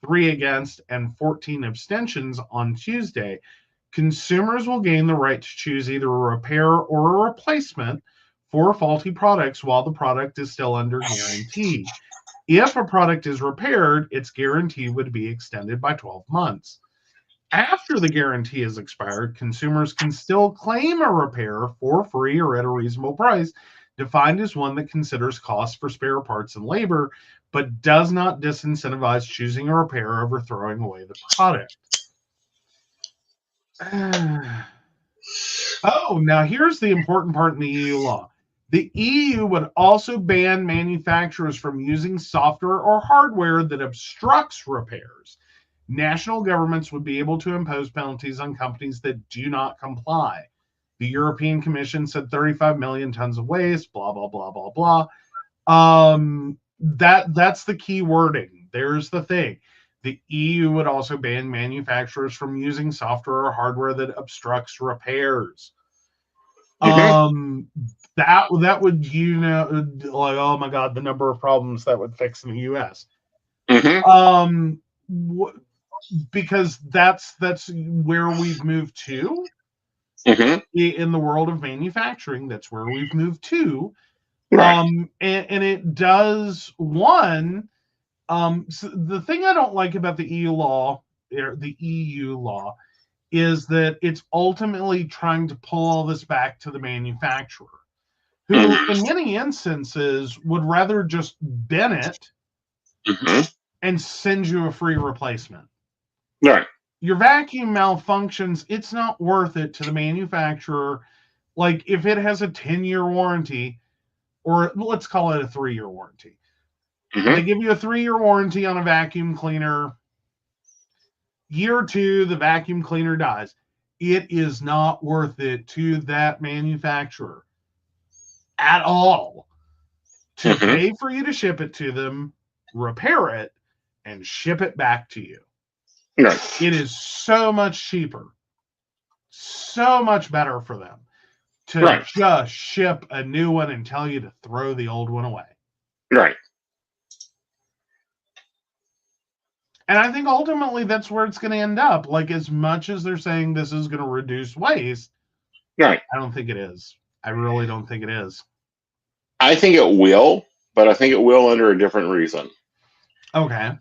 3 against, and 14 abstentions on Tuesday. Consumers will gain the right to choose either a repair or a replacement for faulty products while the product is still under guarantee. If a product is repaired, its guarantee would be extended by 12 months. After the guarantee is expired, consumers can still claim a repair for free or at a reasonable price, defined as one that considers costs for spare parts and labor, but does not disincentivize choosing a repair over throwing away the product. Oh, now here's the important part in the EU law. The EU would also ban manufacturers from using software or hardware that obstructs repairs. National governments would be able to impose penalties on companies that do not comply. The European Commission said 35 million tons of waste, blah, blah, blah, blah, blah. That's the key wording. There's the thing. The EU would also ban manufacturers from using software or hardware that obstructs repairs. Mm-hmm. That would, like, oh my God, the number of problems that would fix in the US. Mm-hmm. Because that's where we've moved to. Mm-hmm. In the world of manufacturing. That's where we've moved to. Right. And it does one. So the thing I don't like about the EU law, is that it's ultimately trying to pull all this back to the manufacturer, who Mm-hmm. in many instances would rather just bin it Mm-hmm. and send you a free replacement. Right. Your vacuum malfunctions, it's not worth it to the manufacturer. Like if it has a 10-year warranty, or let's call it a 3-year warranty. Mm-hmm. They give you a 3-year warranty on a vacuum cleaner. Year 2, the vacuum cleaner dies. It is not worth it to that manufacturer at all to Mm-hmm. pay for you to ship it to them, repair it, and ship it back to you. Right. It is so much cheaper, so much better for them to Right. just ship a new one and tell you to throw the old one away. Right. And I think ultimately that's where it's going to end up. Like, as much as they're saying this is going to reduce waste, Right. I don't think it is. I really don't think it is. I think it will, but I think it will under a different reason. Okay.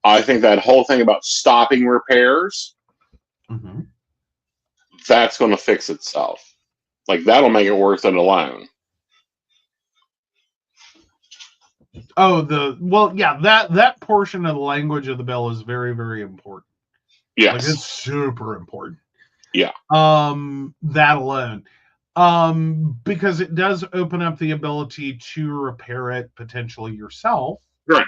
I think that whole thing about stopping repairs, that's going to fix itself. Like, that'll make it worth it alone. Oh, that portion of the language of the bill is very, very important. Yes. Like, it's super important. Yeah. That alone. Because it does open up the ability to repair it potentially yourself. Right.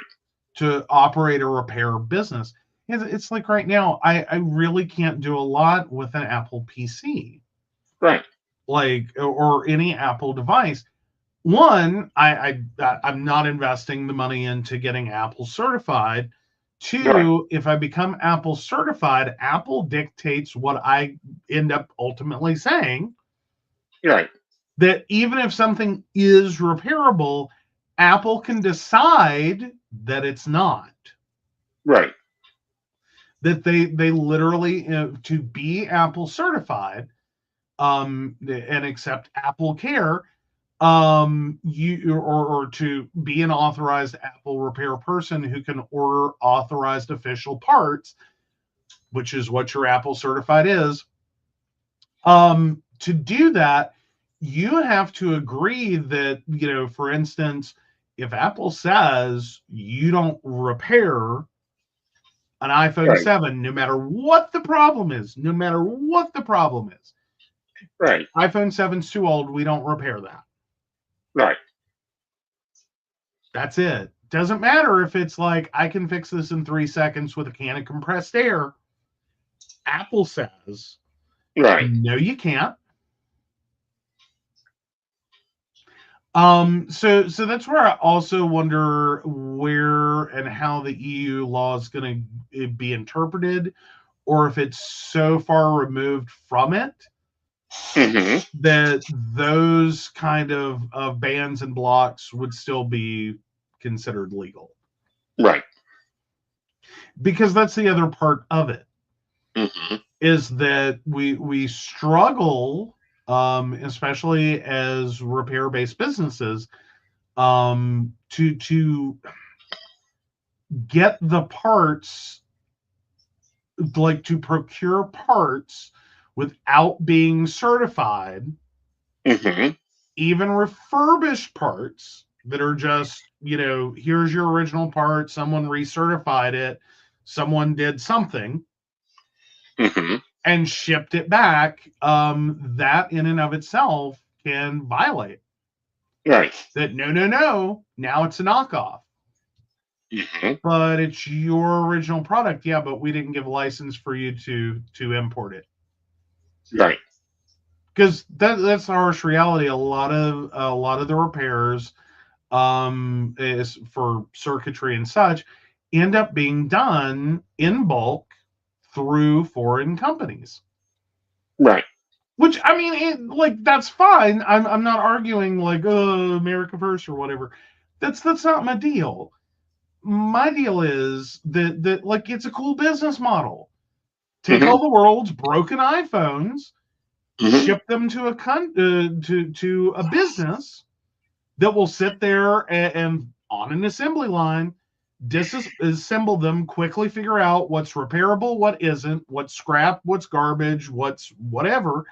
To operate a repair business. It's like right now, I really can't do a lot with an Apple PC. Right. Like, or any Apple device. One, I'm not investing the money into getting Apple certified. Two, Right. if I become Apple certified, Apple dictates what I end up ultimately saying. Right. That even if something is repairable, Apple can decide that it's not. Right. That they literally, to be Apple certified, and accept Apple Care, or to be an authorized Apple repair person who can order authorized official parts, which is what your Apple certified is. To do that, you have to agree that, for instance, if Apple says you don't repair an iPhone 7, no matter what the problem is, Right. iPhone 7's too old, we don't repair that. Right. That's it. Doesn't matter if it's like, I can fix this in 3 seconds with a can of compressed air. Apple says, right. No, you can't. So that's where I also wonder where and how the EU law is going to be interpreted, or if it's so far removed from it that those kind of bans and blocks would still be considered legal. Right. Because that's the other part of it, is that we struggle, especially as repair-based businesses, to get the parts, like to procure parts without being certified, even refurbished parts that are just, here's your original part, someone recertified it, someone did something, and shipped it back. That in and of itself can violate. Right. That no, now it's a knockoff. Mm-hmm. But it's your original product. Yeah, but we didn't give a license for you to import it. Right. Because that's the harsh reality. A lot of the repairs is for circuitry and such end up being done in bulk through foreign companies. Right. Which, I mean, that's fine. I'm not arguing like, oh, America first or whatever. That's not my deal. My deal is that like it's a cool business model. Take all the world's broken iPhones, ship them to a business that will sit there and on an assembly line, disassemble them, quickly figure out what's repairable, what isn't, what's scrap, what's garbage, what's whatever.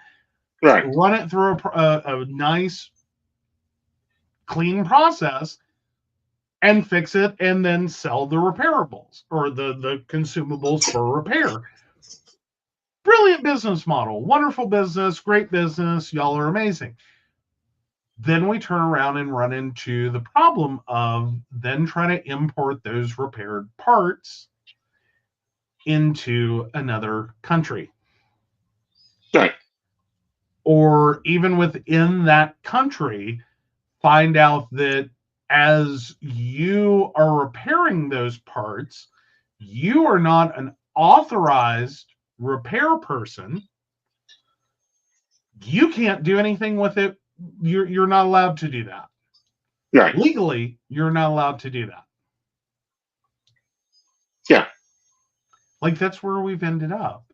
Right. Run it through a nice, clean process and fix it, and then sell the repairables or the consumables for repair. Brilliant business model. Wonderful business. Great business. Y'all are amazing. Then we turn around and run into the problem of then trying to import those repaired parts into another country. Right. Or even within that country, find out that as you are repairing those parts, you are not an authorized repair person. You can't do anything with it. You're not allowed to do that. Right. Legally, you're not allowed to do that. Yeah. Like, that's where we've ended up.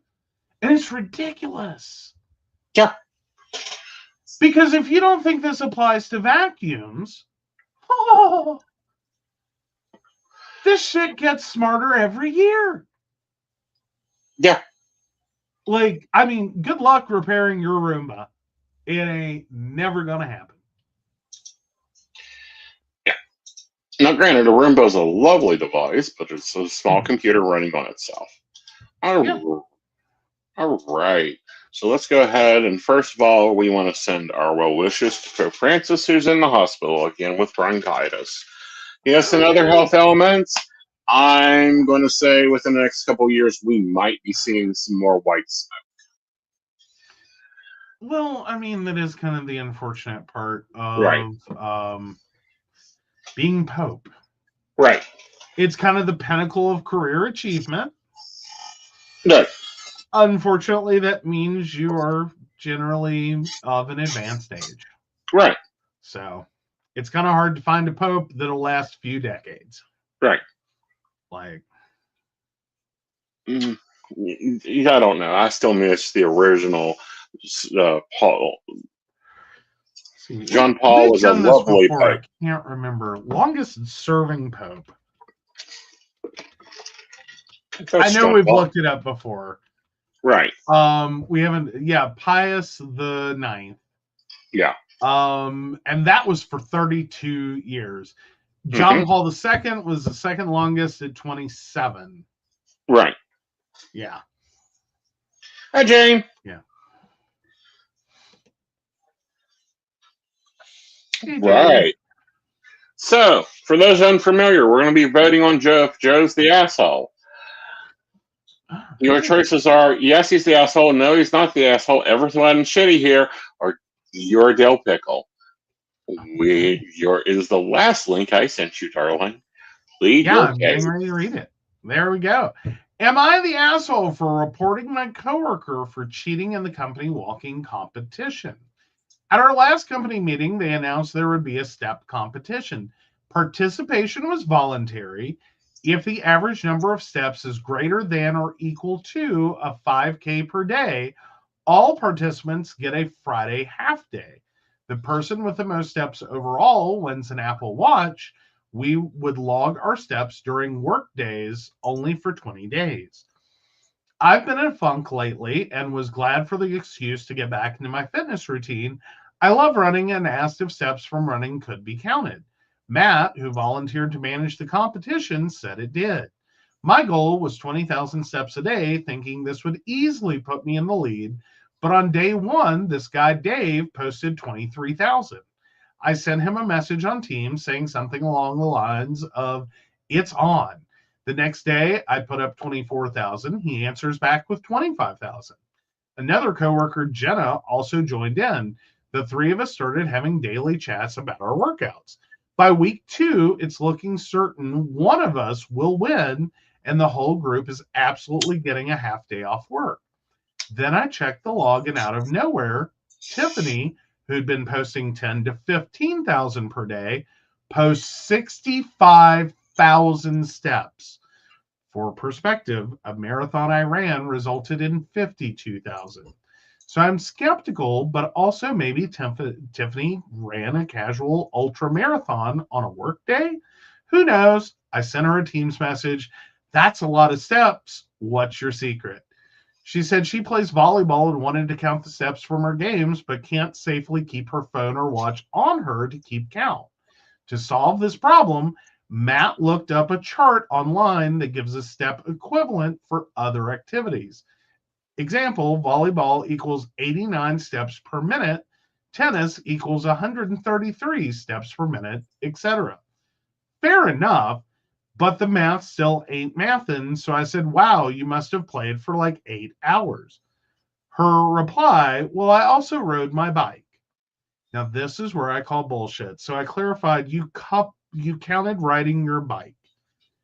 And it's ridiculous. Yeah. Because if you don't think this applies to vacuums, oh, this shit gets smarter every year. Yeah. Like, I mean, good luck repairing your Roomba. It ain't never gonna happen. Yeah. Now, granted, a Roomba is a lovely device, but it's a small computer running on itself. All right. So let's go ahead, and first of all, we want to send our well wishes to Pope Francis, who's in the hospital again with bronchitis. Yes, and other health elements. I'm going to say within the next couple of years, we might be seeing some more white smoke. Well, I mean, that is kind of the unfortunate part of being Pope. Right. It's kind of the pinnacle of career achievement. Right. Unfortunately, that means you are generally of an advanced age. Right. So it's kind of hard to find a Pope that'll last a few decades. Right. Like, I don't know. I still miss the original Paul. John Paul was a lovely Pope. I can't remember. Longest serving Pope. I know we've looked it up before. Right. We haven't. Yeah, Pius the Ninth. Yeah. And that was for 32 years. John Paul II was the second longest at 27. Right. Yeah. Hi, Jane. Yeah. Right. So, for those unfamiliar, we're going to be voting on Joe if Joe's the asshole. Your choices are, yes, he's the asshole, no, he's not the asshole, everyone shitty here, or you're a dill pickle. Is the last link I sent you, darling. I'm getting ready to read it. There we go. Am I the asshole for reporting my coworker for cheating in the company walking competition? At our last company meeting, they announced there would be a step competition. Participation was voluntary. If the average number of steps is greater than or equal to a 5K per day, all participants get a Friday half day. The person with the most steps overall wins an Apple Watch. We would log our steps during work days only for 20 days. I've been in a funk lately and was glad for the excuse to get back into my fitness routine. I love running and asked if steps from running could be counted. Matt, who volunteered to manage the competition, said it did. My goal was 20,000 steps a day, thinking this would easily put me in the lead. But on day one, this guy Dave posted 23,000. I sent him a message on Teams saying something along the lines of, "It's on." The next day, I put up 24,000. He answers back with 25,000. Another coworker, Jenna, also joined in. The three of us started having daily chats about our workouts. By week 2, it's looking certain one of us will win, and the whole group is absolutely getting a half day off work. Then I checked the log, and out of nowhere, Tiffany, who'd been posting 10 to 15,000 per day, posts 65,000 steps. For perspective, a marathon I ran resulted in 52,000. So I'm skeptical, but also maybe Tiffany ran a casual ultra marathon on a work day. Who knows? I sent her a Teams message. That's a lot of steps. What's your secret? She said she plays volleyball and wanted to count the steps from her games, but can't safely keep her phone or watch on her to keep count. To solve this problem, Matt looked up a chart online that gives a step equivalent for other activities. Example, volleyball equals 89 steps per minute, tennis equals 133 steps per minute, etc. Fair enough, but the math still ain't mathin', so I said, wow, you must have played for like 8 hours. Her reply, well, I also rode my bike. Now, this is where I call bullshit. So I clarified, you counted riding your bike.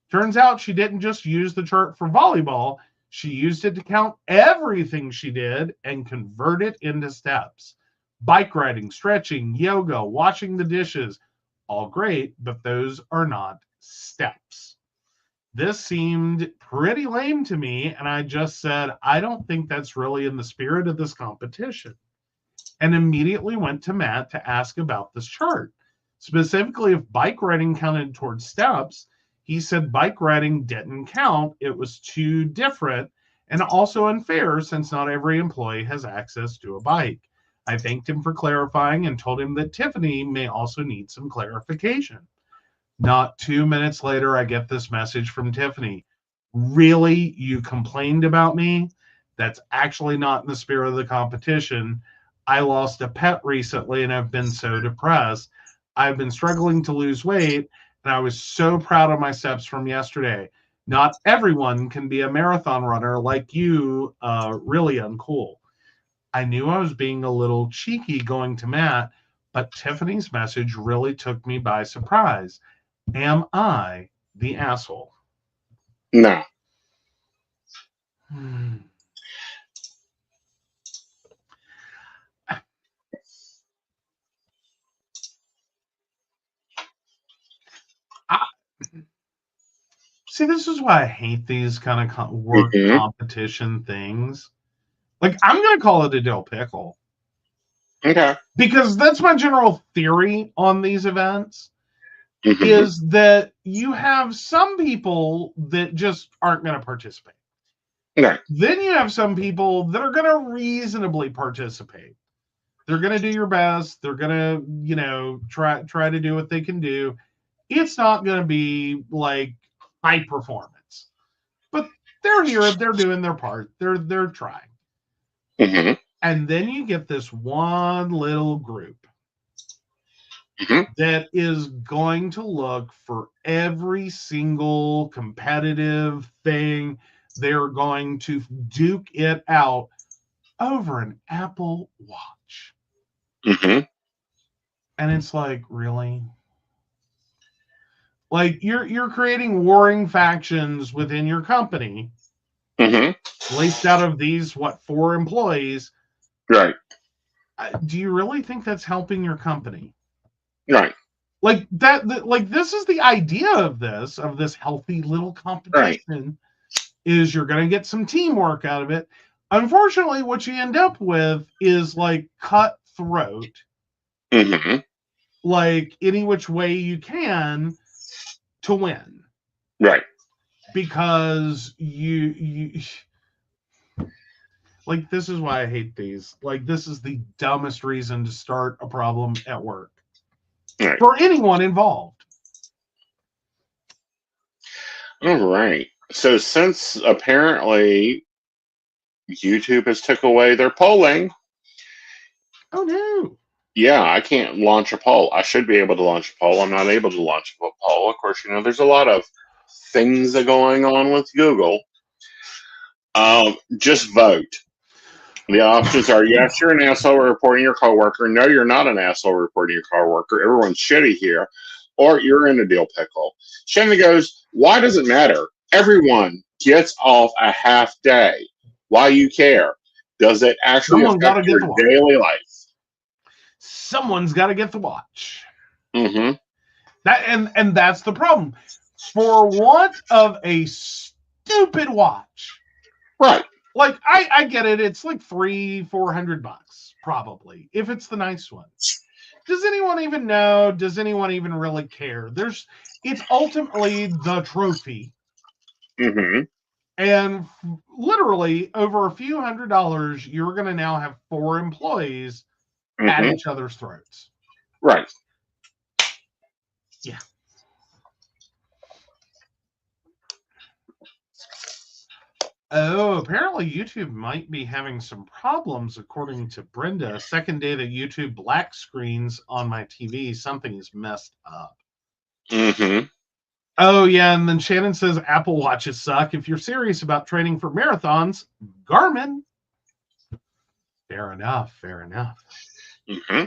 Turns out she didn't just use the chart for volleyball. She used it to count everything she did and convert it into steps. Bike riding, stretching, yoga, washing the dishes, all great, but those are not steps. This seemed pretty lame to me, and I just said, I don't think that's really in the spirit of this competition. And immediately went to Matt to ask about this chart. Specifically, if bike riding counted towards steps, he said bike riding didn't count. It was too different and also unfair since not every employee has access to a bike. I thanked him for clarifying and told him that Tiffany may also need some clarification. Not 2 minutes later, I get this message from Tiffany. Really? You complained about me? That's actually not in the spirit of the competition. I lost a pet recently and I've been so depressed. I've been struggling to lose weight, and I was so proud of my steps from yesterday. Not everyone can be a marathon runner like you, really uncool. I knew I was being a little cheeky going to Matt, but Tiffany's message really took me by surprise. Am I the asshole? No. See, this is why I hate these kind of work competition things. Like, I'm going to call it a dill pickle. Okay. Because that's my general theory on these events, is that you have some people that just aren't going to participate. Okay. Then you have some people that are going to reasonably participate. They're going to do your best. They're going to, try to do what they can do. It's not going to be like high performance, but they're here. They're doing their part. They're trying. And then you get this one little group that is going to look for every single competitive thing. They're going to duke it out over an Apple Watch. And it's like, really? Like, you're creating warring factions within your company, laced out of these 4 employees. Right. Do you really think that's helping your company? Right. Like that. Like, this is the idea of this healthy little competition. Right. Is you're going to get some teamwork out of it. Unfortunately, what you end up with is like cutthroat, like any which way you can to win. Right. Because you like, this is why I hate these. Like, this is the dumbest reason to start a problem at work. Right. For anyone involved. All right. So since apparently YouTube has took away their polling. Oh no. Yeah, I can't launch a poll. I should be able to launch a poll. I'm not able to launch a poll. Of course, there's a lot of things that are going on with Google. Just vote. The options are yes, you're an asshole reporting your coworker. No, you're not an asshole reporting your coworker. Everyone's shitty here. Or you're in a deal pickle. Shannon goes, why does it matter? Everyone gets off a half day. Why you care? Does it actually Someone gotta affect get your the watch. daily life? Someone's got to get the watch. Mm-hmm. And that's the problem. For want of a stupid watch, Right. like I get it. It's like $300-400 probably if it's the nice one. Does anyone even know? Does anyone even really care? It's ultimately the trophy. Mm-hmm. And literally over a few $100s, you're going to now have 4 employees at each other's throats. Right. Yeah. Oh, apparently YouTube might be having some problems, according to Brenda. Second day that YouTube black screens on my TV, something is messed up. Mm-hmm. Oh, yeah, and then Shannon says Apple Watches suck. If you're serious about training for marathons, Garmin. Fair enough, fair enough. Mm-hmm.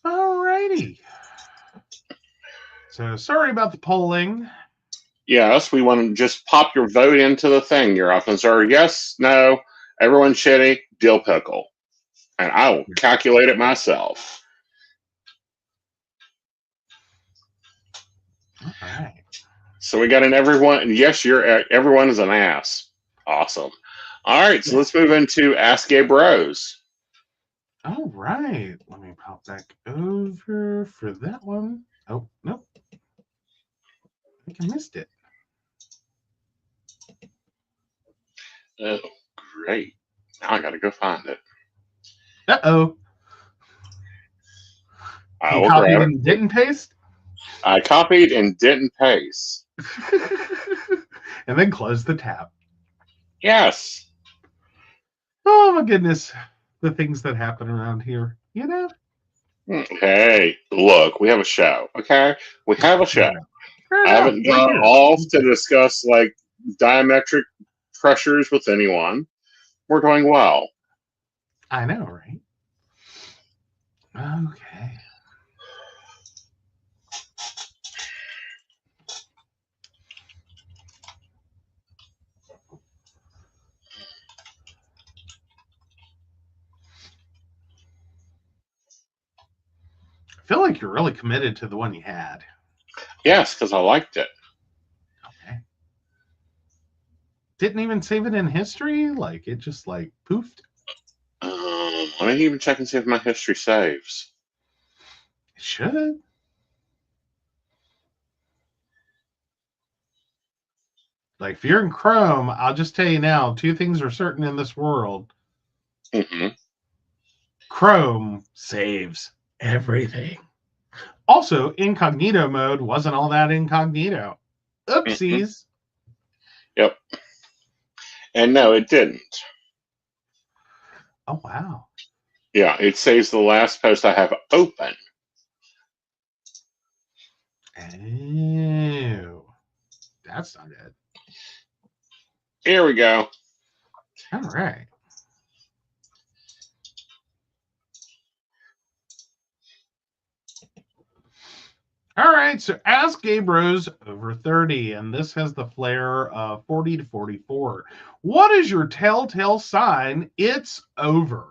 All righty. So, sorry about the polling. Yes, we want to just pop your vote into the thing. Your options are yes, no, everyone's shitty, deal pickle. And I will calculate it myself. All right. So we got an everyone. Yes, everyone is an ass. Awesome. All right, so let's move into Ask Gay Bros. All right. Let me pop back over for that one. Oh, nope. I think I missed it. Oh, great. Now I got to go find it. Uh-oh. I You will copied grab it. and didn't paste? I copied and didn't paste. And then close the tab. Yes. Oh, my goodness. The things that happen around here, Hey, look, we have a show, okay? We have a show. Fair I haven't enough. gone off to discuss, like, diametric pressures with anyone. We're doing well. I know, right? Okay. I feel like you're really committed to the one you had. Yes, because I liked it. Okay. Didn't even save it in history? Like, it just, like, poofed? Let me even check and see if my history saves. It should. Like, if you're in Chrome, I'll just tell you now, 2 things are certain in this world. Mm-hmm. Chrome saves everything. Also, incognito mode wasn't all that incognito. Oopsies. Mm-hmm. Yep. And no, it didn't. Oh, wow. Yeah, it saves the last post I have open. Oh. That's not good. Here we go. All right. All right, so Ask Gay Bros over 30, and this has the flair of 40 to 44. What is your telltale sign it's over?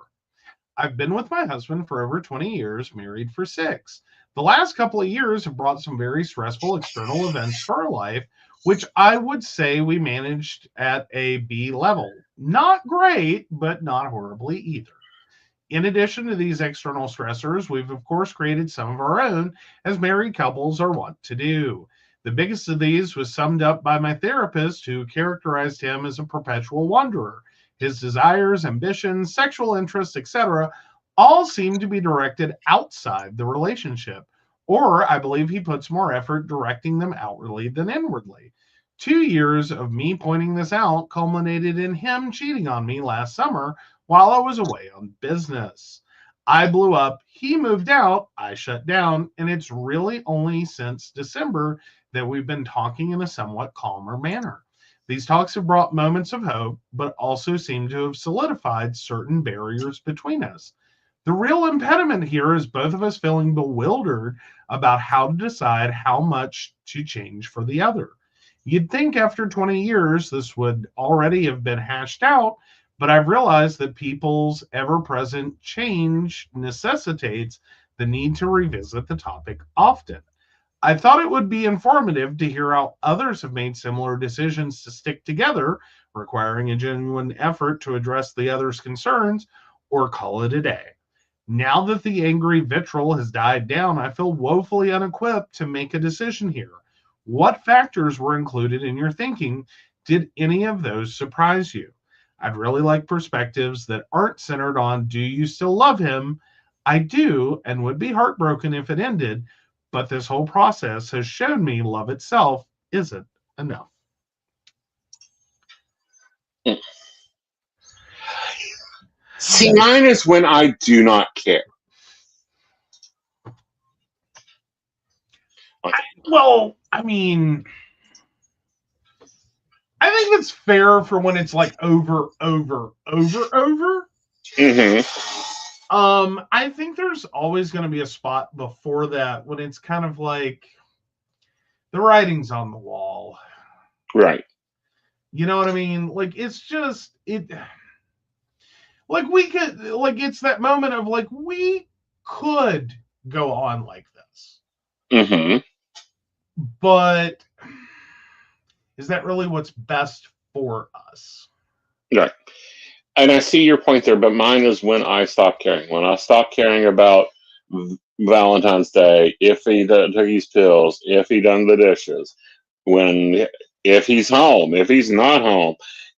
I've been with my husband for over 20 years, married for 6. The last couple of years have brought some very stressful external events to our life, which I would say we managed at a B level. Not great, but not horribly either. In addition to these external stressors, we've of course created some of our own, as married couples are wont to do. The biggest of these was summed up by my therapist, who characterized him as a perpetual wanderer. His desires, ambitions, sexual interests, etc., all seem to be directed outside the relationship, or I believe he puts more effort directing them outwardly than inwardly. 2 years of me pointing this out culminated in him cheating on me last summer while I was away on business. I blew up, he moved out, I shut down, and it's really only since December that we've been talking in a somewhat calmer manner. These talks have brought moments of hope, but also seem to have solidified certain barriers between us. The real impediment here is both of us feeling bewildered about how to decide how much to change for the other. You'd think after 20 years this would already have been hashed out, but I've realized that people's ever present change necessitates the need to revisit the topic often. I thought it would be informative to hear how others have made similar decisions to stick together, requiring a genuine effort to address the other's concerns, or call it a day. Now that the angry vitriol has died down, I feel woefully unequipped to make a decision here. What factors were included in your thinking? Did any of those surprise you? I'd really like perspectives that aren't centered on, do you still love him? I do, and would be heartbroken if it ended, but this whole process has shown me love itself isn't enough. See, mine is when I do not care. Well, I mean, I think it's fair for when it's like over. I think there's always going to be a spot before that when it's kind of like the writing's on the wall. Right. You know what I mean? Like, it's just, like, we could, like, it's that moment of, like, we could go on like this. Mm-hmm. But is that really what's best for us? Right. And I see your point there, but mine is when I stop caring. When I stop caring about Valentine's Day, if he took his pills, if he done the dishes, if he's home, if he's not home,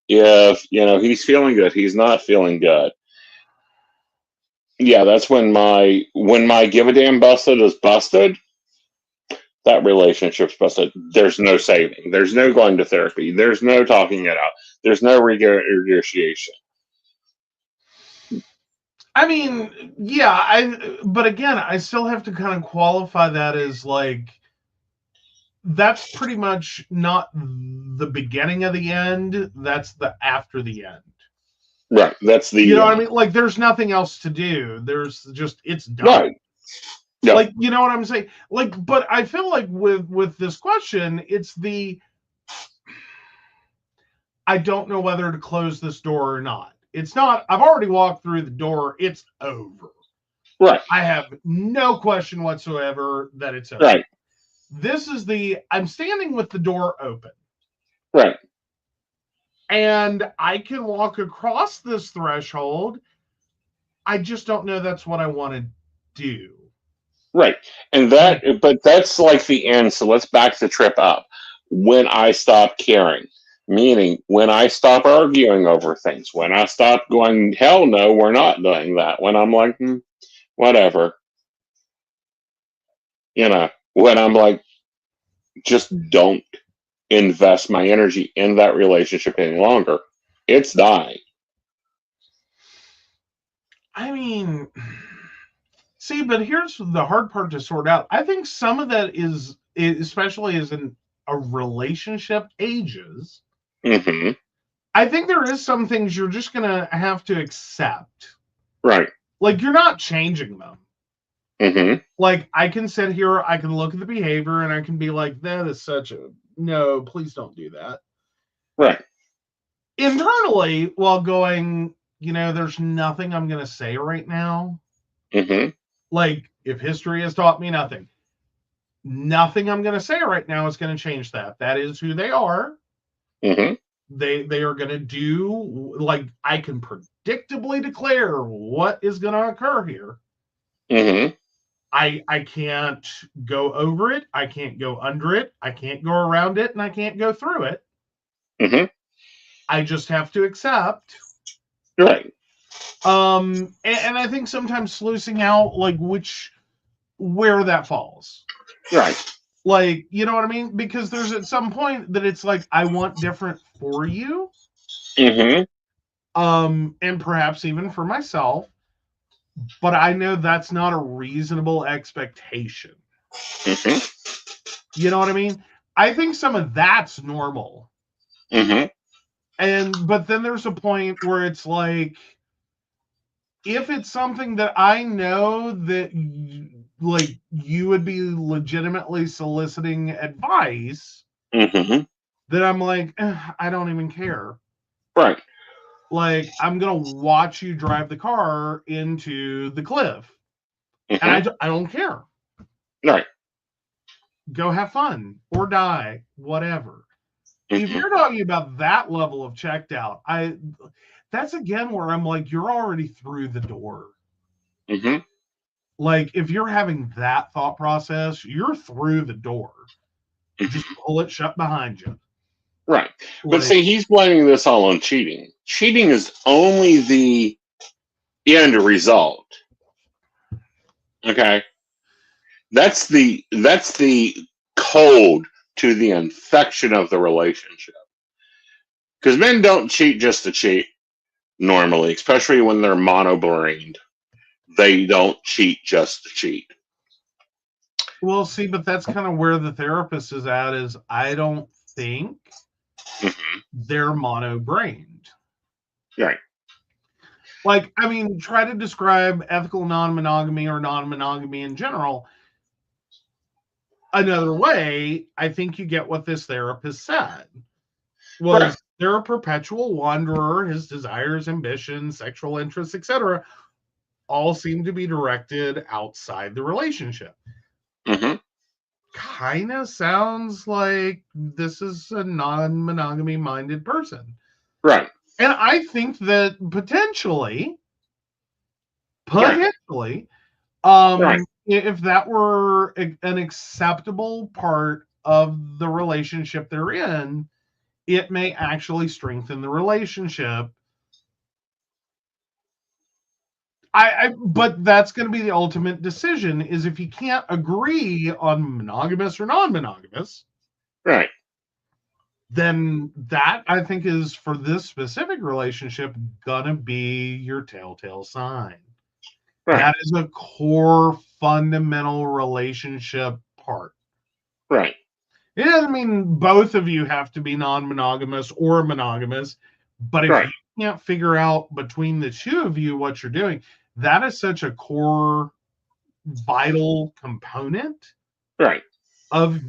if he's feeling good, he's not feeling good. Yeah, that's when my give a damn busted is busted. That relationship's busted. There's no saving. There's no going to therapy. There's no talking it out. There's no negotiation. I mean, yeah, but again, I still have to kind of qualify that as like, that's pretty much not the beginning of the end. That's the after the end. Right. That's the. You know what I mean? Like, there's nothing else to do. There's just, it's done. Right. Yeah. Like, you know what I'm saying? Like, but I feel like with this question, it's I don't know whether to close this door or not. It's not, I've already walked through the door. It's over. Right. I have no question whatsoever that it's over. Right. This is I'm standing with the door open. Right. And I can walk across this threshold. I just don't know that's what I want to do. Right. And but that's like the end. So let's back the trip up. When I stop caring, meaning when I stop arguing over things, when I stop going, hell no, we're not doing that. When I'm like, whatever. When I'm like, just don't invest my energy in that relationship any longer. It's dying. I mean, see, but here's the hard part to sort out. I think some of that is, especially as a relationship ages, mm-hmm. I think there is some things you're just going to have to accept. Right. Like, you're not changing them. Mm-hmm. Like, I can sit here, I can look at the behavior, and I can be like, that is such a, no, please don't do that. Right. Internally, while going, there's nothing I'm going to say right now. Mm-hmm. Like, if history has taught me nothing I'm going to say right now is going to change that. That is who they are. Mm-hmm. They are going to do, like, I can predictably declare what is going to occur here. Mm-hmm. I can't go over it. I can't go under it. I can't go around it, and I can't go through it. Mm-hmm. I just have to accept. Right. And I think sometimes sluicing out, like, where that falls. Right. Like, you know what I mean? Because there's at some point that it's like, I want different for you. Mm-hmm. And perhaps even for myself, but I know that's not a reasonable expectation. Mm-hmm. You know what I mean? I think some of that's normal. Mm-hmm. But then there's a point where it's like, if it's something that I know that like you would be legitimately soliciting advice, Mm-hmm. then I'm like, I don't even care. Right. Like, I'm gonna watch you drive the car into the cliff, and Mm-hmm. I don't care. Right. Go have fun or die, whatever. If Mm-hmm. you're talking about that level of checked out, that's again where I'm like, you're already through the door. Mm-hmm. Like, if you're having that thought process, you're through the door. Just Mm-hmm. pull it shut behind you. Right. But Like, see, he's blaming this all on cheating. Cheating is only the end result. Okay. That's the code to the infection of the relationship. Because men don't cheat just to cheat normally, especially when they're mono-brained. They don't cheat just to cheat. well, see, but that's kind of where the therapist is at, is I don't think Mm-hmm. they're mono-brained. Right. Like, I mean, try to describe ethical non-monogamy or non-monogamy in general another way. I think you get what this therapist said Right. was, they're a perpetual wanderer. His desires, ambitions, sexual interests, etc., all seem to be directed outside the relationship. Mm-hmm. Kind of sounds like this is a non-monogamy minded person. Right. And I think that potentially, Right. Right. if that were an acceptable part of the relationship they're in, it may actually strengthen the relationship. But that's going to be the ultimate decision, is if you can't agree on monogamous or non-monogamous, Right. then that, I think, is, for this specific relationship, gonna be your telltale sign. Right. That is a core fundamental relationship part. Right. It doesn't mean both of you have to be non-monogamous or monogamous, but if you Right. can't figure out between the two of you what you're doing, that is such a core vital component Right. of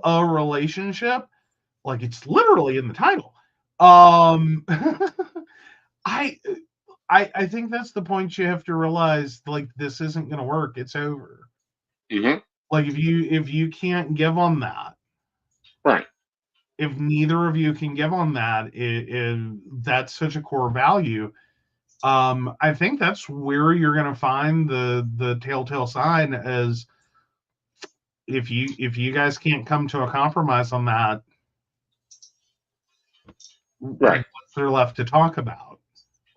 a relationship. Like, it's literally in the title. um I I think that's the point. You have to realize, like, this isn't going to work. It's over. Mm-hmm. Like, if you can't give on that, Right. if neither of you can give on that, that's such a core value. I think that's where you're going to find the telltale sign, as if you guys can't come to a compromise on that, Right. what's there left to talk about?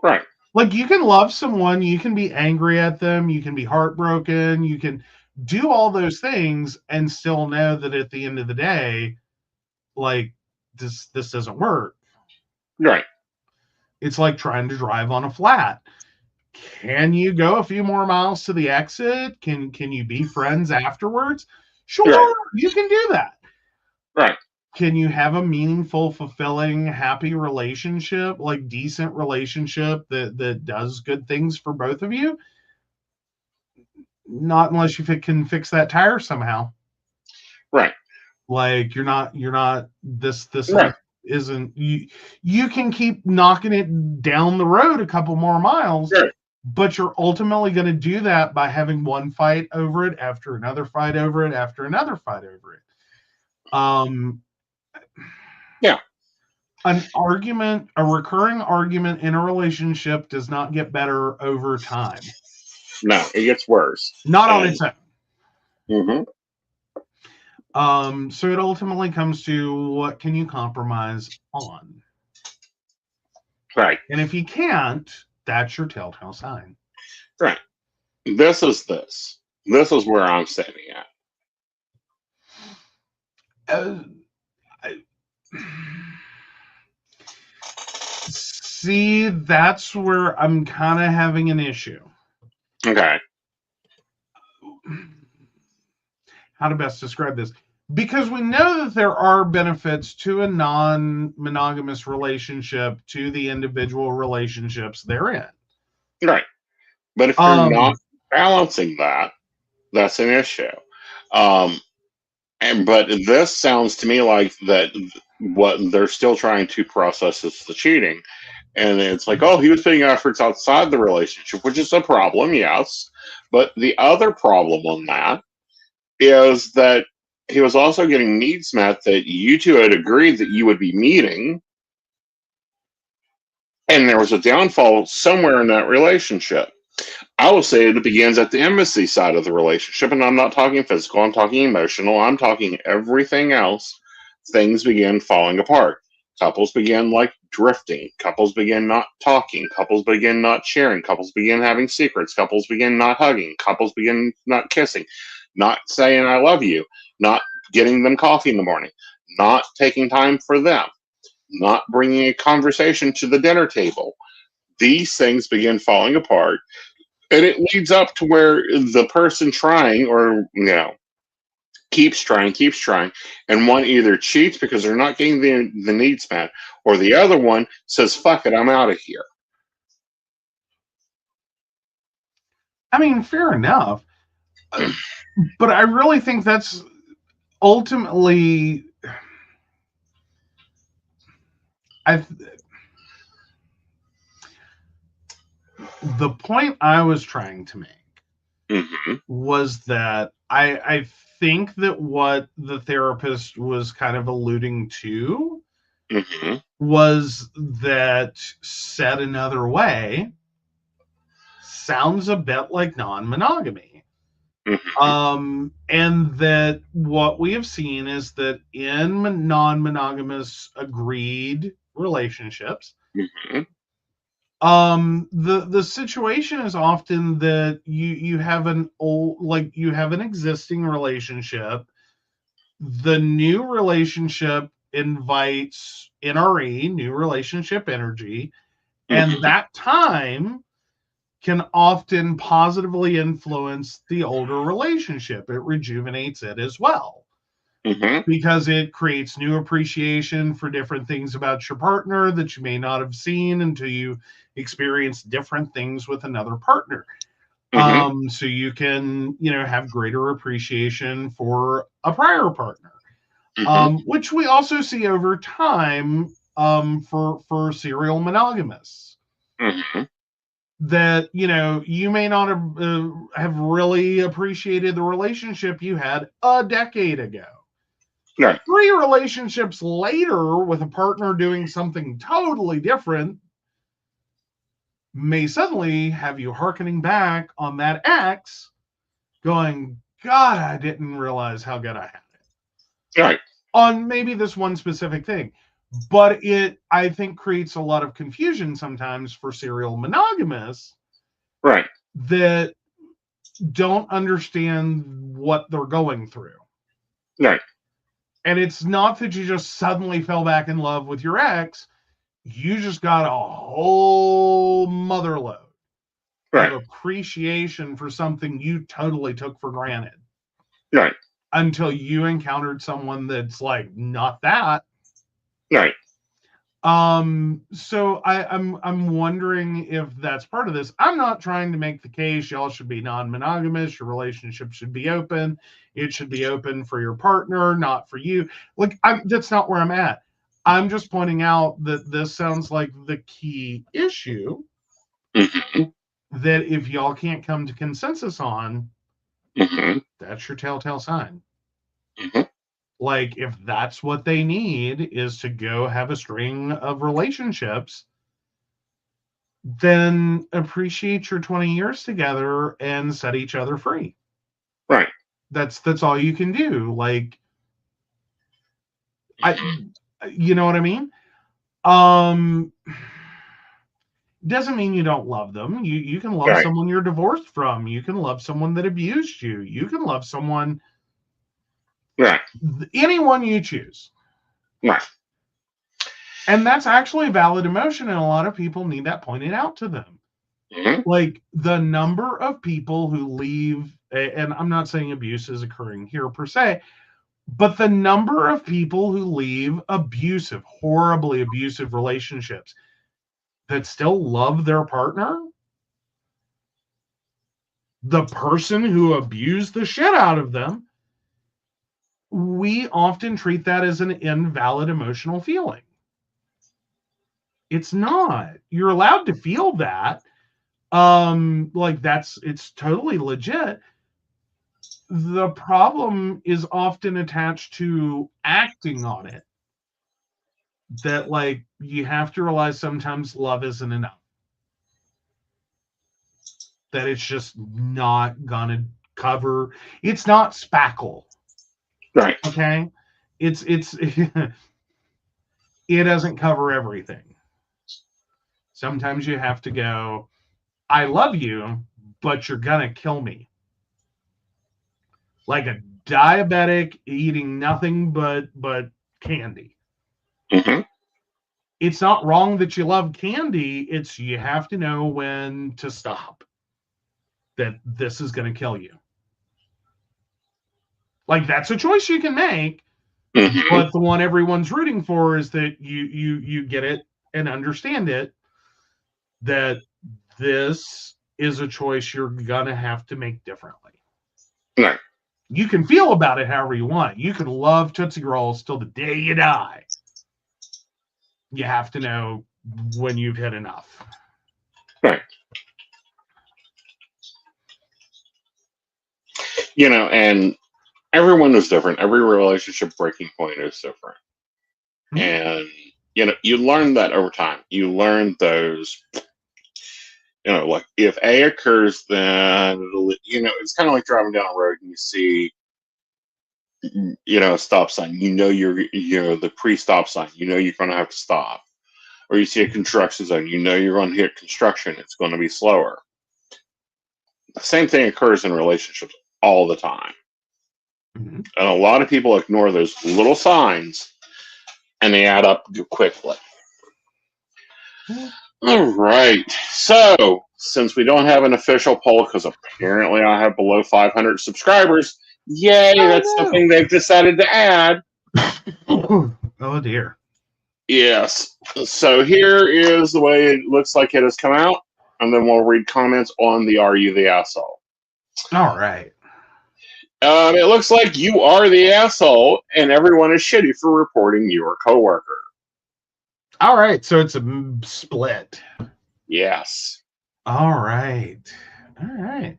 Right. Like, you can love someone, you can be angry at them, you can be heartbroken, you can do all those things and still know that at the end of the day, like, this doesn't work. Right. It's like trying to drive on a flat. Can you go a few more miles to the exit? Can you be friends afterwards? Right. Sure, you can do that. Right. Can you have a meaningful, fulfilling, happy relationship, like decent relationship that does good things for both of you? Not unless you can fix that tire somehow. Right. Like, you're not this Right. life isn't, you can keep knocking it down the road a couple more miles, Right. but you're ultimately going to do that by having one fight over it after another fight over it after another fight over it. Yeah. A recurring argument in a relationship does not get better over time. No, it gets worse. Not on And its own. mm-hmm. So it ultimately comes to, what can you compromise on? Right. And if you can't, that's your telltale sign. Right. This is this. This is where I'm standing at. Uh, See, that's where I'm kind of having an issue. Okay. How to best describe this? Because we know that there are benefits to a non-monogamous relationship to the individual relationships they're in. Right. But if you're not balancing that, that's an issue. But this sounds to me like that what they're still trying to process is the cheating. And it's like, oh, he was putting efforts outside the relationship, which is a problem, yes. But the other problem on that is that he was also getting needs met that you two had agreed that you would be meeting. And there was a downfall somewhere in that relationship. I will say it begins at the embassy side of the relationship, and I'm not talking physical, I'm talking emotional, I'm talking everything else. Things begin falling apart. Couples begin like drifting. Couples begin not talking. Couples begin not sharing. Couples begin having secrets. Couples begin not hugging. Couples begin not kissing, not saying I love you, not getting them coffee in the morning, not taking time for them, not bringing a conversation to the dinner table. These things begin falling apart. And it leads up to where the person trying, or keeps trying, and one either cheats because they're not getting the needs met, or the other one says, "Fuck it, I'm out of here." I mean, fair enough, but I really think that's ultimately, the point I was trying to make was that I think that what the therapist was kind of alluding to was that, said another way, sounds a bit like non-monogamy. And that what we have seen is that in non-monogamous agreed relationships, the situation is often that you have an existing relationship. The new relationship invites NRE, new relationship energy, and that time can often positively influence the older relationship. It rejuvenates it as well. Because it creates new appreciation for different things about your partner that you may not have seen until you experience different things with another partner. So you can, have greater appreciation for a prior partner, which we also see over time for serial monogamists. That you may not have really appreciated the relationship you had a decade ago. Right. 3 relationships later, with a partner doing something totally different, may suddenly have you hearkening back on that ex, going, God, I didn't realize how good I had it. Right. On maybe this one specific thing. But it, I think, creates a lot of confusion sometimes for serial monogamists. Right. That don't understand what they're going through. Right. And it's not that you just suddenly fell back in love with your ex. You just got a whole motherload of appreciation for something you totally took for granted. Right. Until you encountered someone that's like, not that. Right. So I'm wondering if that's part of this. I'm not trying to make the case y'all should be non-monogamous, your relationship should be open. It should be open for your partner, not for you. Like, that's not where I'm at. I'm just pointing out that this sounds like the key issue that if y'all can't come to consensus on, that's your telltale sign. Like, if that's what they need is to go have a string of relationships, then appreciate your 20 years together and set each other free. Right. That's all you can do. Like, you know what I mean? Doesn't mean you don't love them. You can love someone you're divorced from. You can love someone that abused you. You can love someone, anyone you choose. Right. And that's actually a valid emotion, and a lot of people need that pointed out to them. Mm-hmm. Like the number of people who leave, and I'm not saying abuse is occurring here per se, but the number of people who leave abusive, horribly abusive relationships that still love their partner, the person who abused the shit out of them, we often treat that as an invalid emotional feeling. It's not. You're allowed to feel that. Like it's totally legit. The problem is often attached to acting on it. That like you have to realize sometimes love isn't enough. That it's just not gonna cover. It's not spackle. Right. Okay. It's it doesn't cover everything. Sometimes you have to go, I love you, but you're gonna kill me. Like a diabetic eating nothing but candy. Mm-hmm. It's not wrong that you love candy. It's you have to know when to stop. That this is going to kill you. Like that's a choice you can make, Mm-hmm. but the one everyone's rooting for is that you get it and understand it. That this is a choice you're gonna have to make differently. Right. You can feel about it however you want. You can love Tootsie Rolls till the day you die. You have to know when you've had enough. Right. You know, and everyone is different. Every relationship breaking point is different. Mm-hmm. And, you know, you learn that over time. You learn those, you know, like if A occurs, then, you know, it's kind of like driving down a road and you see, you know, a stop sign. You know, the pre-stop sign. You know, you're going to have to stop. Or you see a construction zone. You know, you're going to hit construction. It's going to be slower. The same thing occurs in relationships all the time. Mm-hmm. And a lot of people ignore those little signs and they add up quickly. Mm-hmm. All right. So, since we don't have an official poll, because apparently I have below 500 subscribers, yay, that's something they've decided to add. Oh, dear. Yes. So, here is the way it looks like it has come out, and then we'll read comments on the Are You the Asshole? All right. It looks like you are the asshole, and everyone is shitty for reporting your coworker. All right, so it's a split. Yes. All right. I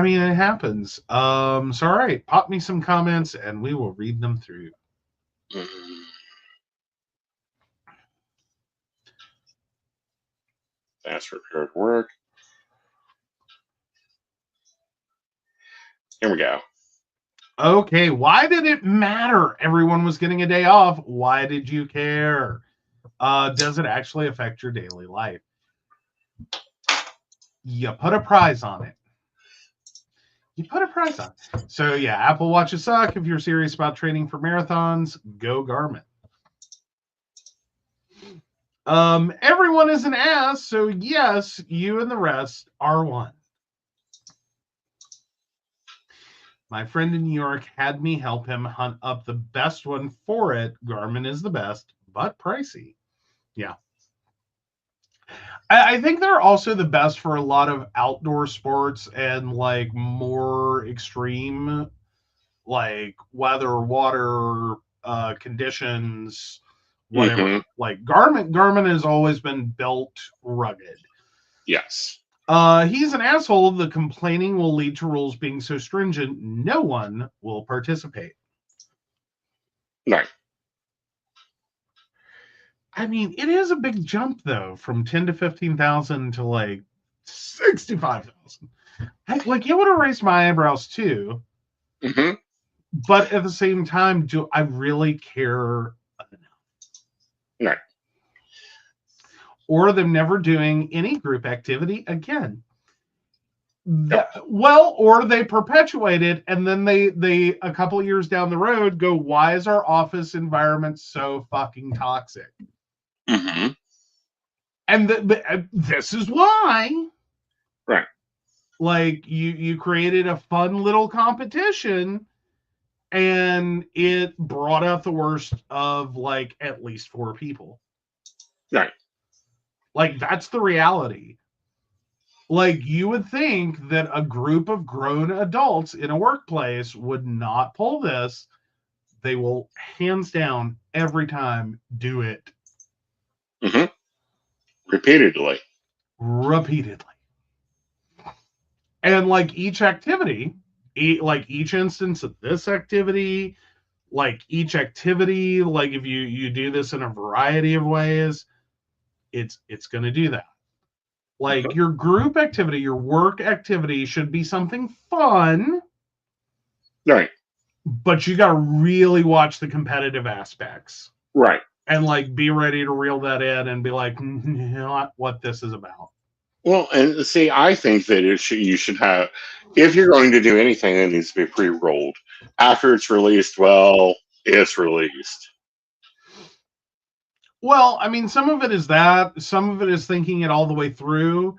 mean, it happens. So all right, pop me some comments, and we will read them through. Fast prepared work. Here we go. Okay, why did it matter? Everyone was getting a day off. Why did you care? Does it actually affect your daily life? You put a prize on it. So yeah, Apple Watches suck. If you're serious about training for marathons, go Garmin. Everyone is an ass, so yes, you and the rest are one. My friend in New York had me help him hunt up the best one for it. Garmin is the best, but pricey. Yeah. I think they're also the best for a lot of outdoor sports and like more extreme, like weather, water, conditions, whatever. Mm-hmm. Like Garmin has always been built rugged. Yes. He's an asshole. The complaining will lead to rules being so stringent, no one will participate. Right. I mean, it is a big jump though, from 10 to 15,000 to like 65,000. Like it would have raised my eyebrows too. Mm-hmm. But at the same time, do I really care enough? Right. Or them never doing any group activity again. Well, or they perpetuate it, and then they a couple of years down the road go, why is our office environment so fucking toxic? Mm-hmm. And this is why. Right. Like, you created a fun little competition, and it brought out the worst of, like, at least 4 people. Right. Like, that's the reality. Like, you would think that a group of grown adults in a workplace would not pull this. They will, hands down, every time do it. Mm-hmm. Repeatedly. And, like, each activity, like each instance of this activity, like each activity, like if you do this in a variety of ways, it's going to do that. Like, your group activity, your work activity should be something fun. Right. But you got to really watch the competitive aspects. Right. And, like, be ready to reel that in and be like, not what this is about. Well, and see, I think that you should have, if you're going to do anything, it needs to be pre-rolled. After it's released, well, it's released. Well, I mean, some of it is that. Some of it is thinking it all the way through.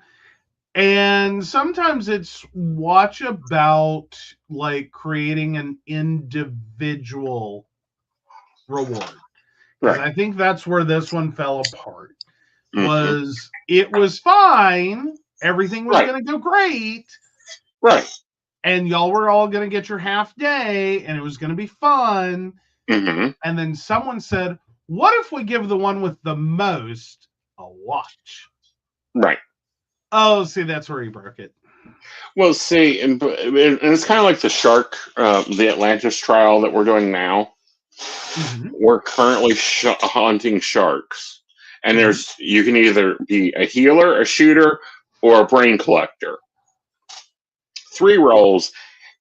And sometimes it's watch about, like, creating an individual reward. Because Right. I think that's where this one fell apart. Mm-hmm. It was fine. Everything was Right. going to go great. Right. And y'all were all going to get your half day, and it was going to be fun. Mm-hmm. And then someone said, what if we give the one with the most a watch? Right. Oh, see, that's where he broke it. Well, see, and it's kind of like the shark, the Atlantis trial that we're doing now. Mm-hmm. We're currently hunting sharks, and you can either be a healer, a shooter, or a brain collector. 3 roles.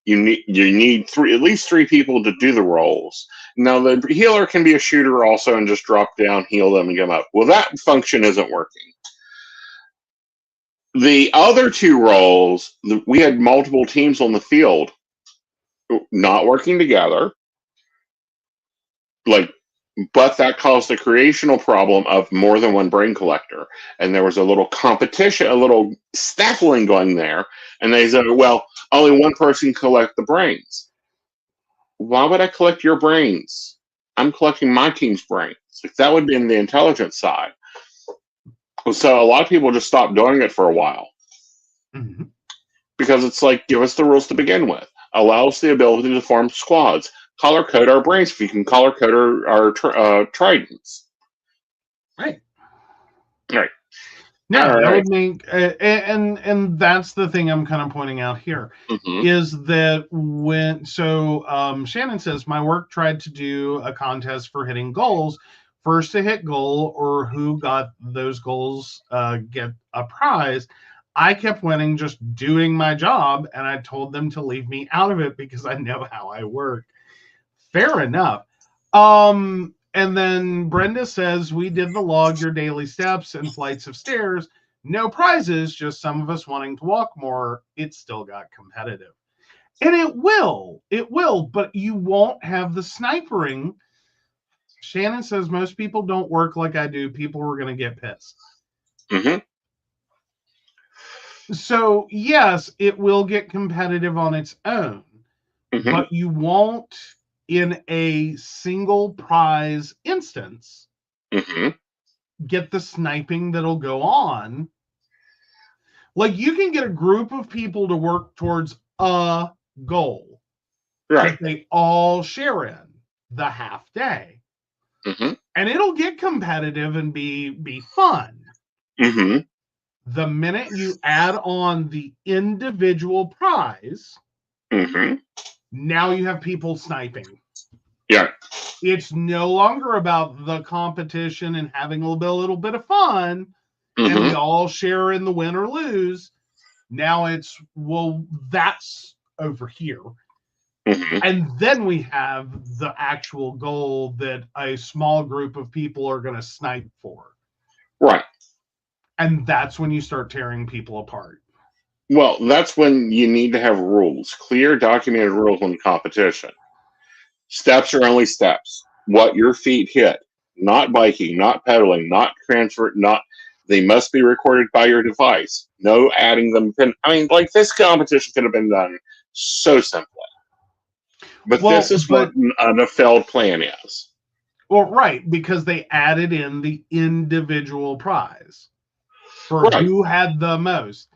You need at least 3 people to do the roles. Now, the healer can be a shooter also and just drop down, heal them, and get them up. Well, that function isn't working. The other 2 roles, we had multiple teams on the field not working together, but that caused a creational problem of more than one brain collector. And there was a little competition, a little snaffling going there. And they said, well, only one person collect the brains. Why would I collect your brains? I'm collecting my team's brains. Like, that would be in the intelligence side. So a lot of people just stopped doing it for a while. Mm-hmm. Because it's like, give us the rules to begin with. Allow us the ability to form squads. Color code our brains if you can color code our tridents. Right. Right. No, that would make, and that's the thing I'm kind of pointing out here, is that Shannon says, my work tried to do a contest for hitting goals. First to hit goal, or who got those goals get a prize. I kept winning just doing my job, and I told them to leave me out of it because I know how I work. Fair enough. And then Brenda says, we did the log your daily steps and flights of stairs. No prizes, just some of us wanting to walk more. It still got competitive. And it will, but you won't have the snipering. Shannon says, most people don't work like I do. People are going to get pissed. Mm-hmm. So, yes, it will get competitive on its own, but you won't, in a single prize instance, get the sniping that'll go on. Like, you can get a group of people to work towards a goal that they all share in the half day. And it'll get competitive and be fun. The minute you add on the individual prize, now you have people sniping. Yeah. It's no longer about the competition and having a little bit of fun, and we all share in the win or lose. Now it's, well, that's over here. And then we have the actual goal that a small group of people are going to snipe for. Right. And that's when you start tearing people apart. Well, that's when you need to have rules, clear, documented rules on the competition. Steps are only steps. What your feet hit, not biking, not pedaling, not transfer, not they must be recorded by your device. No adding them. I mean, like this competition could have been done so simply. But this is what a failed plan is. Well, right, because they added in the individual prize for who had the most.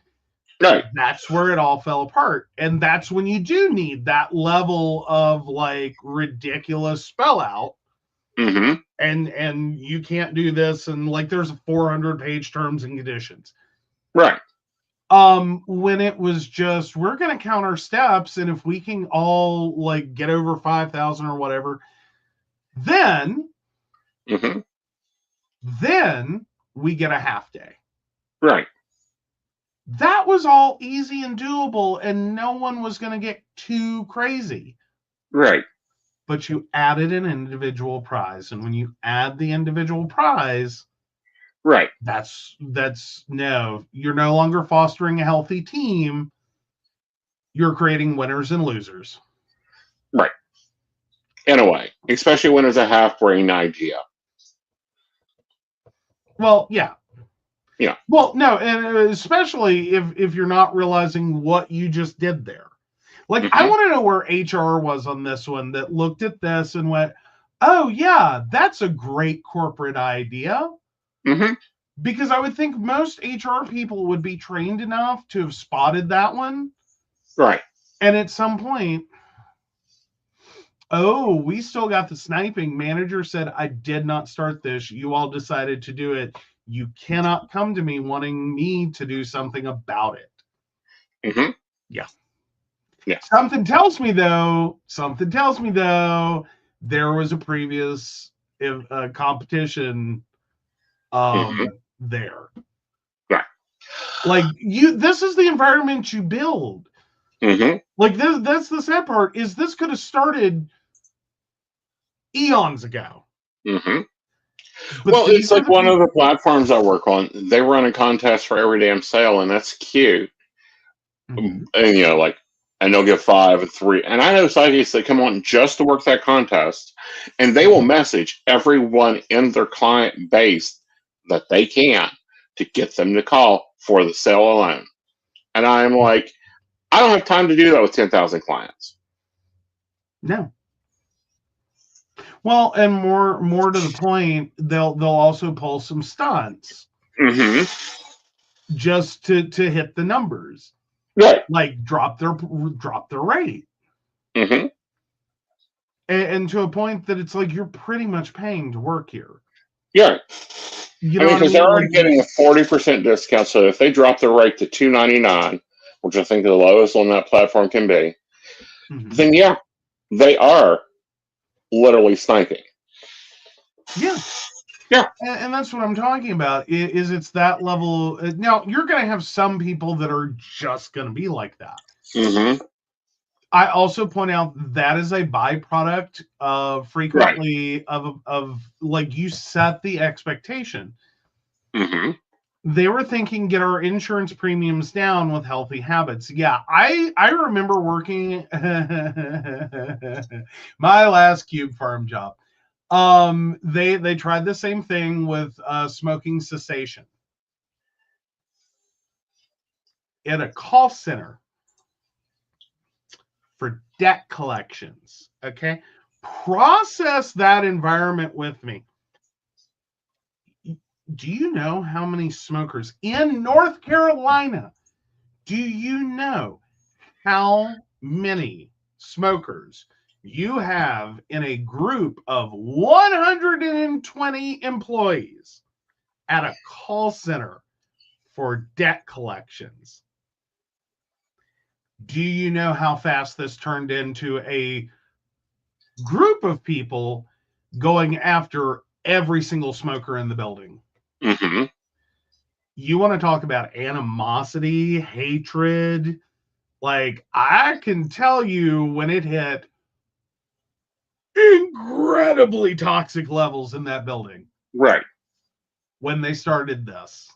Right. That's where it all fell apart. And that's when you do need that level of like ridiculous spell out. Mm-hmm. And you can't do this. And like there's 400-page terms and conditions. Right. When it was just, we're going to count our steps. And if we can all like get over 5,000 or whatever, then we get a half day. Right. That was all easy and doable, and no one was going to get too crazy. Right. But you added an individual prize, and when you add the individual prize, right, that's no, you're no longer fostering a healthy team. You're creating winners and losers. Right. In a way, especially when it's a half-brain idea. Well, yeah. Yeah. Well, no, and especially if you're not realizing what you just did there. Like, I want to know where HR was on this one, that looked at this and went, oh, yeah, that's a great corporate idea. Because I would think most HR people would be trained enough to have spotted that one. Right. And at some point, oh, we still got the sniping. Manager said, I did not start this. You all decided to do it. You cannot come to me wanting me to do something about it. Yeah. Yeah. Something tells me though, there was a previous competition there. Right. Like this is the environment you build. Like that's the sad part, is this could have started eons ago. Well, it's like one of the platforms I work on. They run a contest for every damn sale, and that's cute. And like, and they'll give 5 and 3. And I know psychics that come on just to work that contest, and they will message everyone in their client base that they can to get them to call for the sale alone. And I'm like, I don't have time to do that with 10,000 clients. No. Well, and more to the point, they'll also pull some stunts, just to hit the numbers, right? Like drop their rate, and to a point that it's like you're pretty much paying to work here. Yeah, you know, because they're already getting a 40% discount. So if they drop their rate to $2.99, which I think the lowest on that platform can be, then yeah, they are literally sniping. Yeah. And that's what I'm talking about, is it's that level. Now, you're going to have some people that are just going to be like that. I also point out that is a byproduct of frequently of like, you set the expectation. They were thinking, get our insurance premiums down with healthy habits. Yeah, I remember working my last cube farm job. They tried the same thing with smoking cessation at a call center for debt collections. Okay, process that environment with me. Do you know how many smokers in North Carolina? Do you know how many smokers you have in a group of 120 employees at a call center for debt collections? Do you know how fast this turned into a group of people going after every single smoker in the building? You want to talk about animosity, hatred? Like, I can tell you when it hit incredibly toxic levels in that building. Right. When they started this.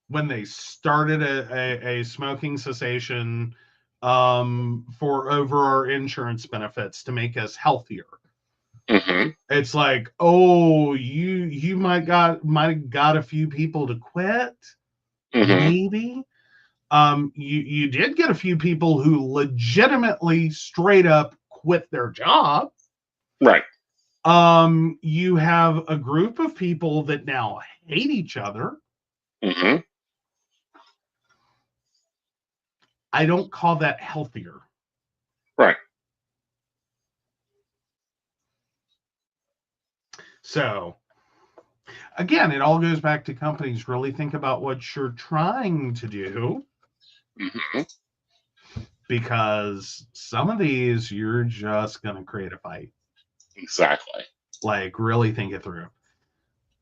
When they started a smoking cessation for over our insurance benefits to make us healthier. Mm-hmm. It's like, oh, you might have got a few people to quit, Mm-hmm. maybe. You did get a few people who legitimately straight up quit their job. Right. You have a group of people that now hate each other. Mm-hmm. I don't call that healthier. Right. So, again, it all goes back to companies. Really think about what you're trying to do. Mm-hmm. Because some of these, you're just going to create a fight. Exactly. Like, really think it through.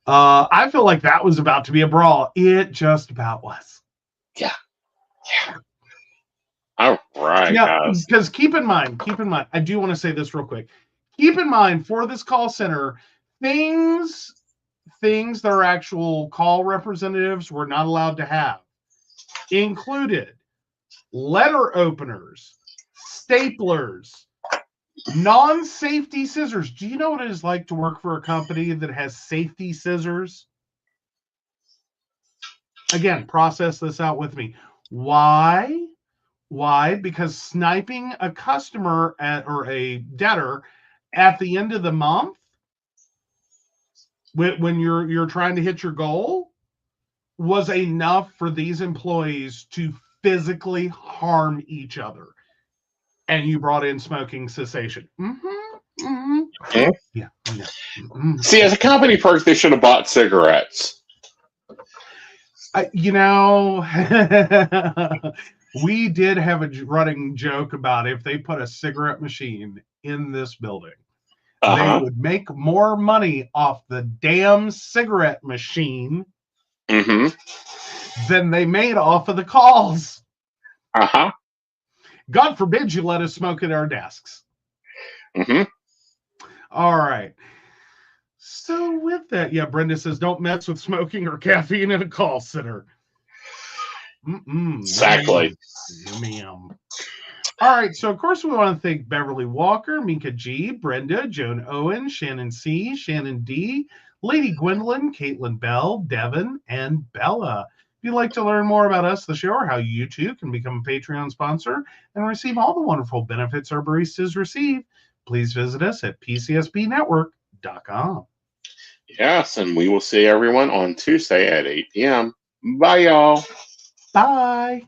I feel like that was about to be a brawl. It just about was. Yeah. Yeah. All right, guys. Because keep in mind, I do want to say this real quick. Keep in mind, for this call center, things that are actual call representatives were not allowed to have included letter openers, staplers, non-safety scissors. Do you know what it is like to work for a company that has safety scissors? Again, process this out with me. Why? Because sniping a customer or a debtor at the end of the month, when you're trying to hit your goal, was enough for these employees to physically harm each other. And you brought in smoking cessation. Mm-hmm. Mm-hmm. Mm-hmm. Yeah. Mm-hmm. See, as a company perk, they should have bought cigarettes. We did have a running joke about if they put a cigarette machine in this building, they would make more money off the damn cigarette machine than they made off of the calls. God forbid you let us smoke at our desks. All right. So with that, yeah, Brenda says, don't mess with smoking or caffeine in a call center. Exactly. Ma'am. All right, so of course we want to thank Beverly Walker, Mika G, Brenda, Joan Owen, Shannon C, Shannon D, Lady Gwendolyn, Caitlin Bell, Devin, and Bella. If you'd like to learn more about us, the show, or how you too can become a Patreon sponsor and receive all the wonderful benefits our baristas receive, please visit us at pcsbnetwork.com. Yes, and we will see everyone on Tuesday at 8 p.m. Bye, y'all. Bye.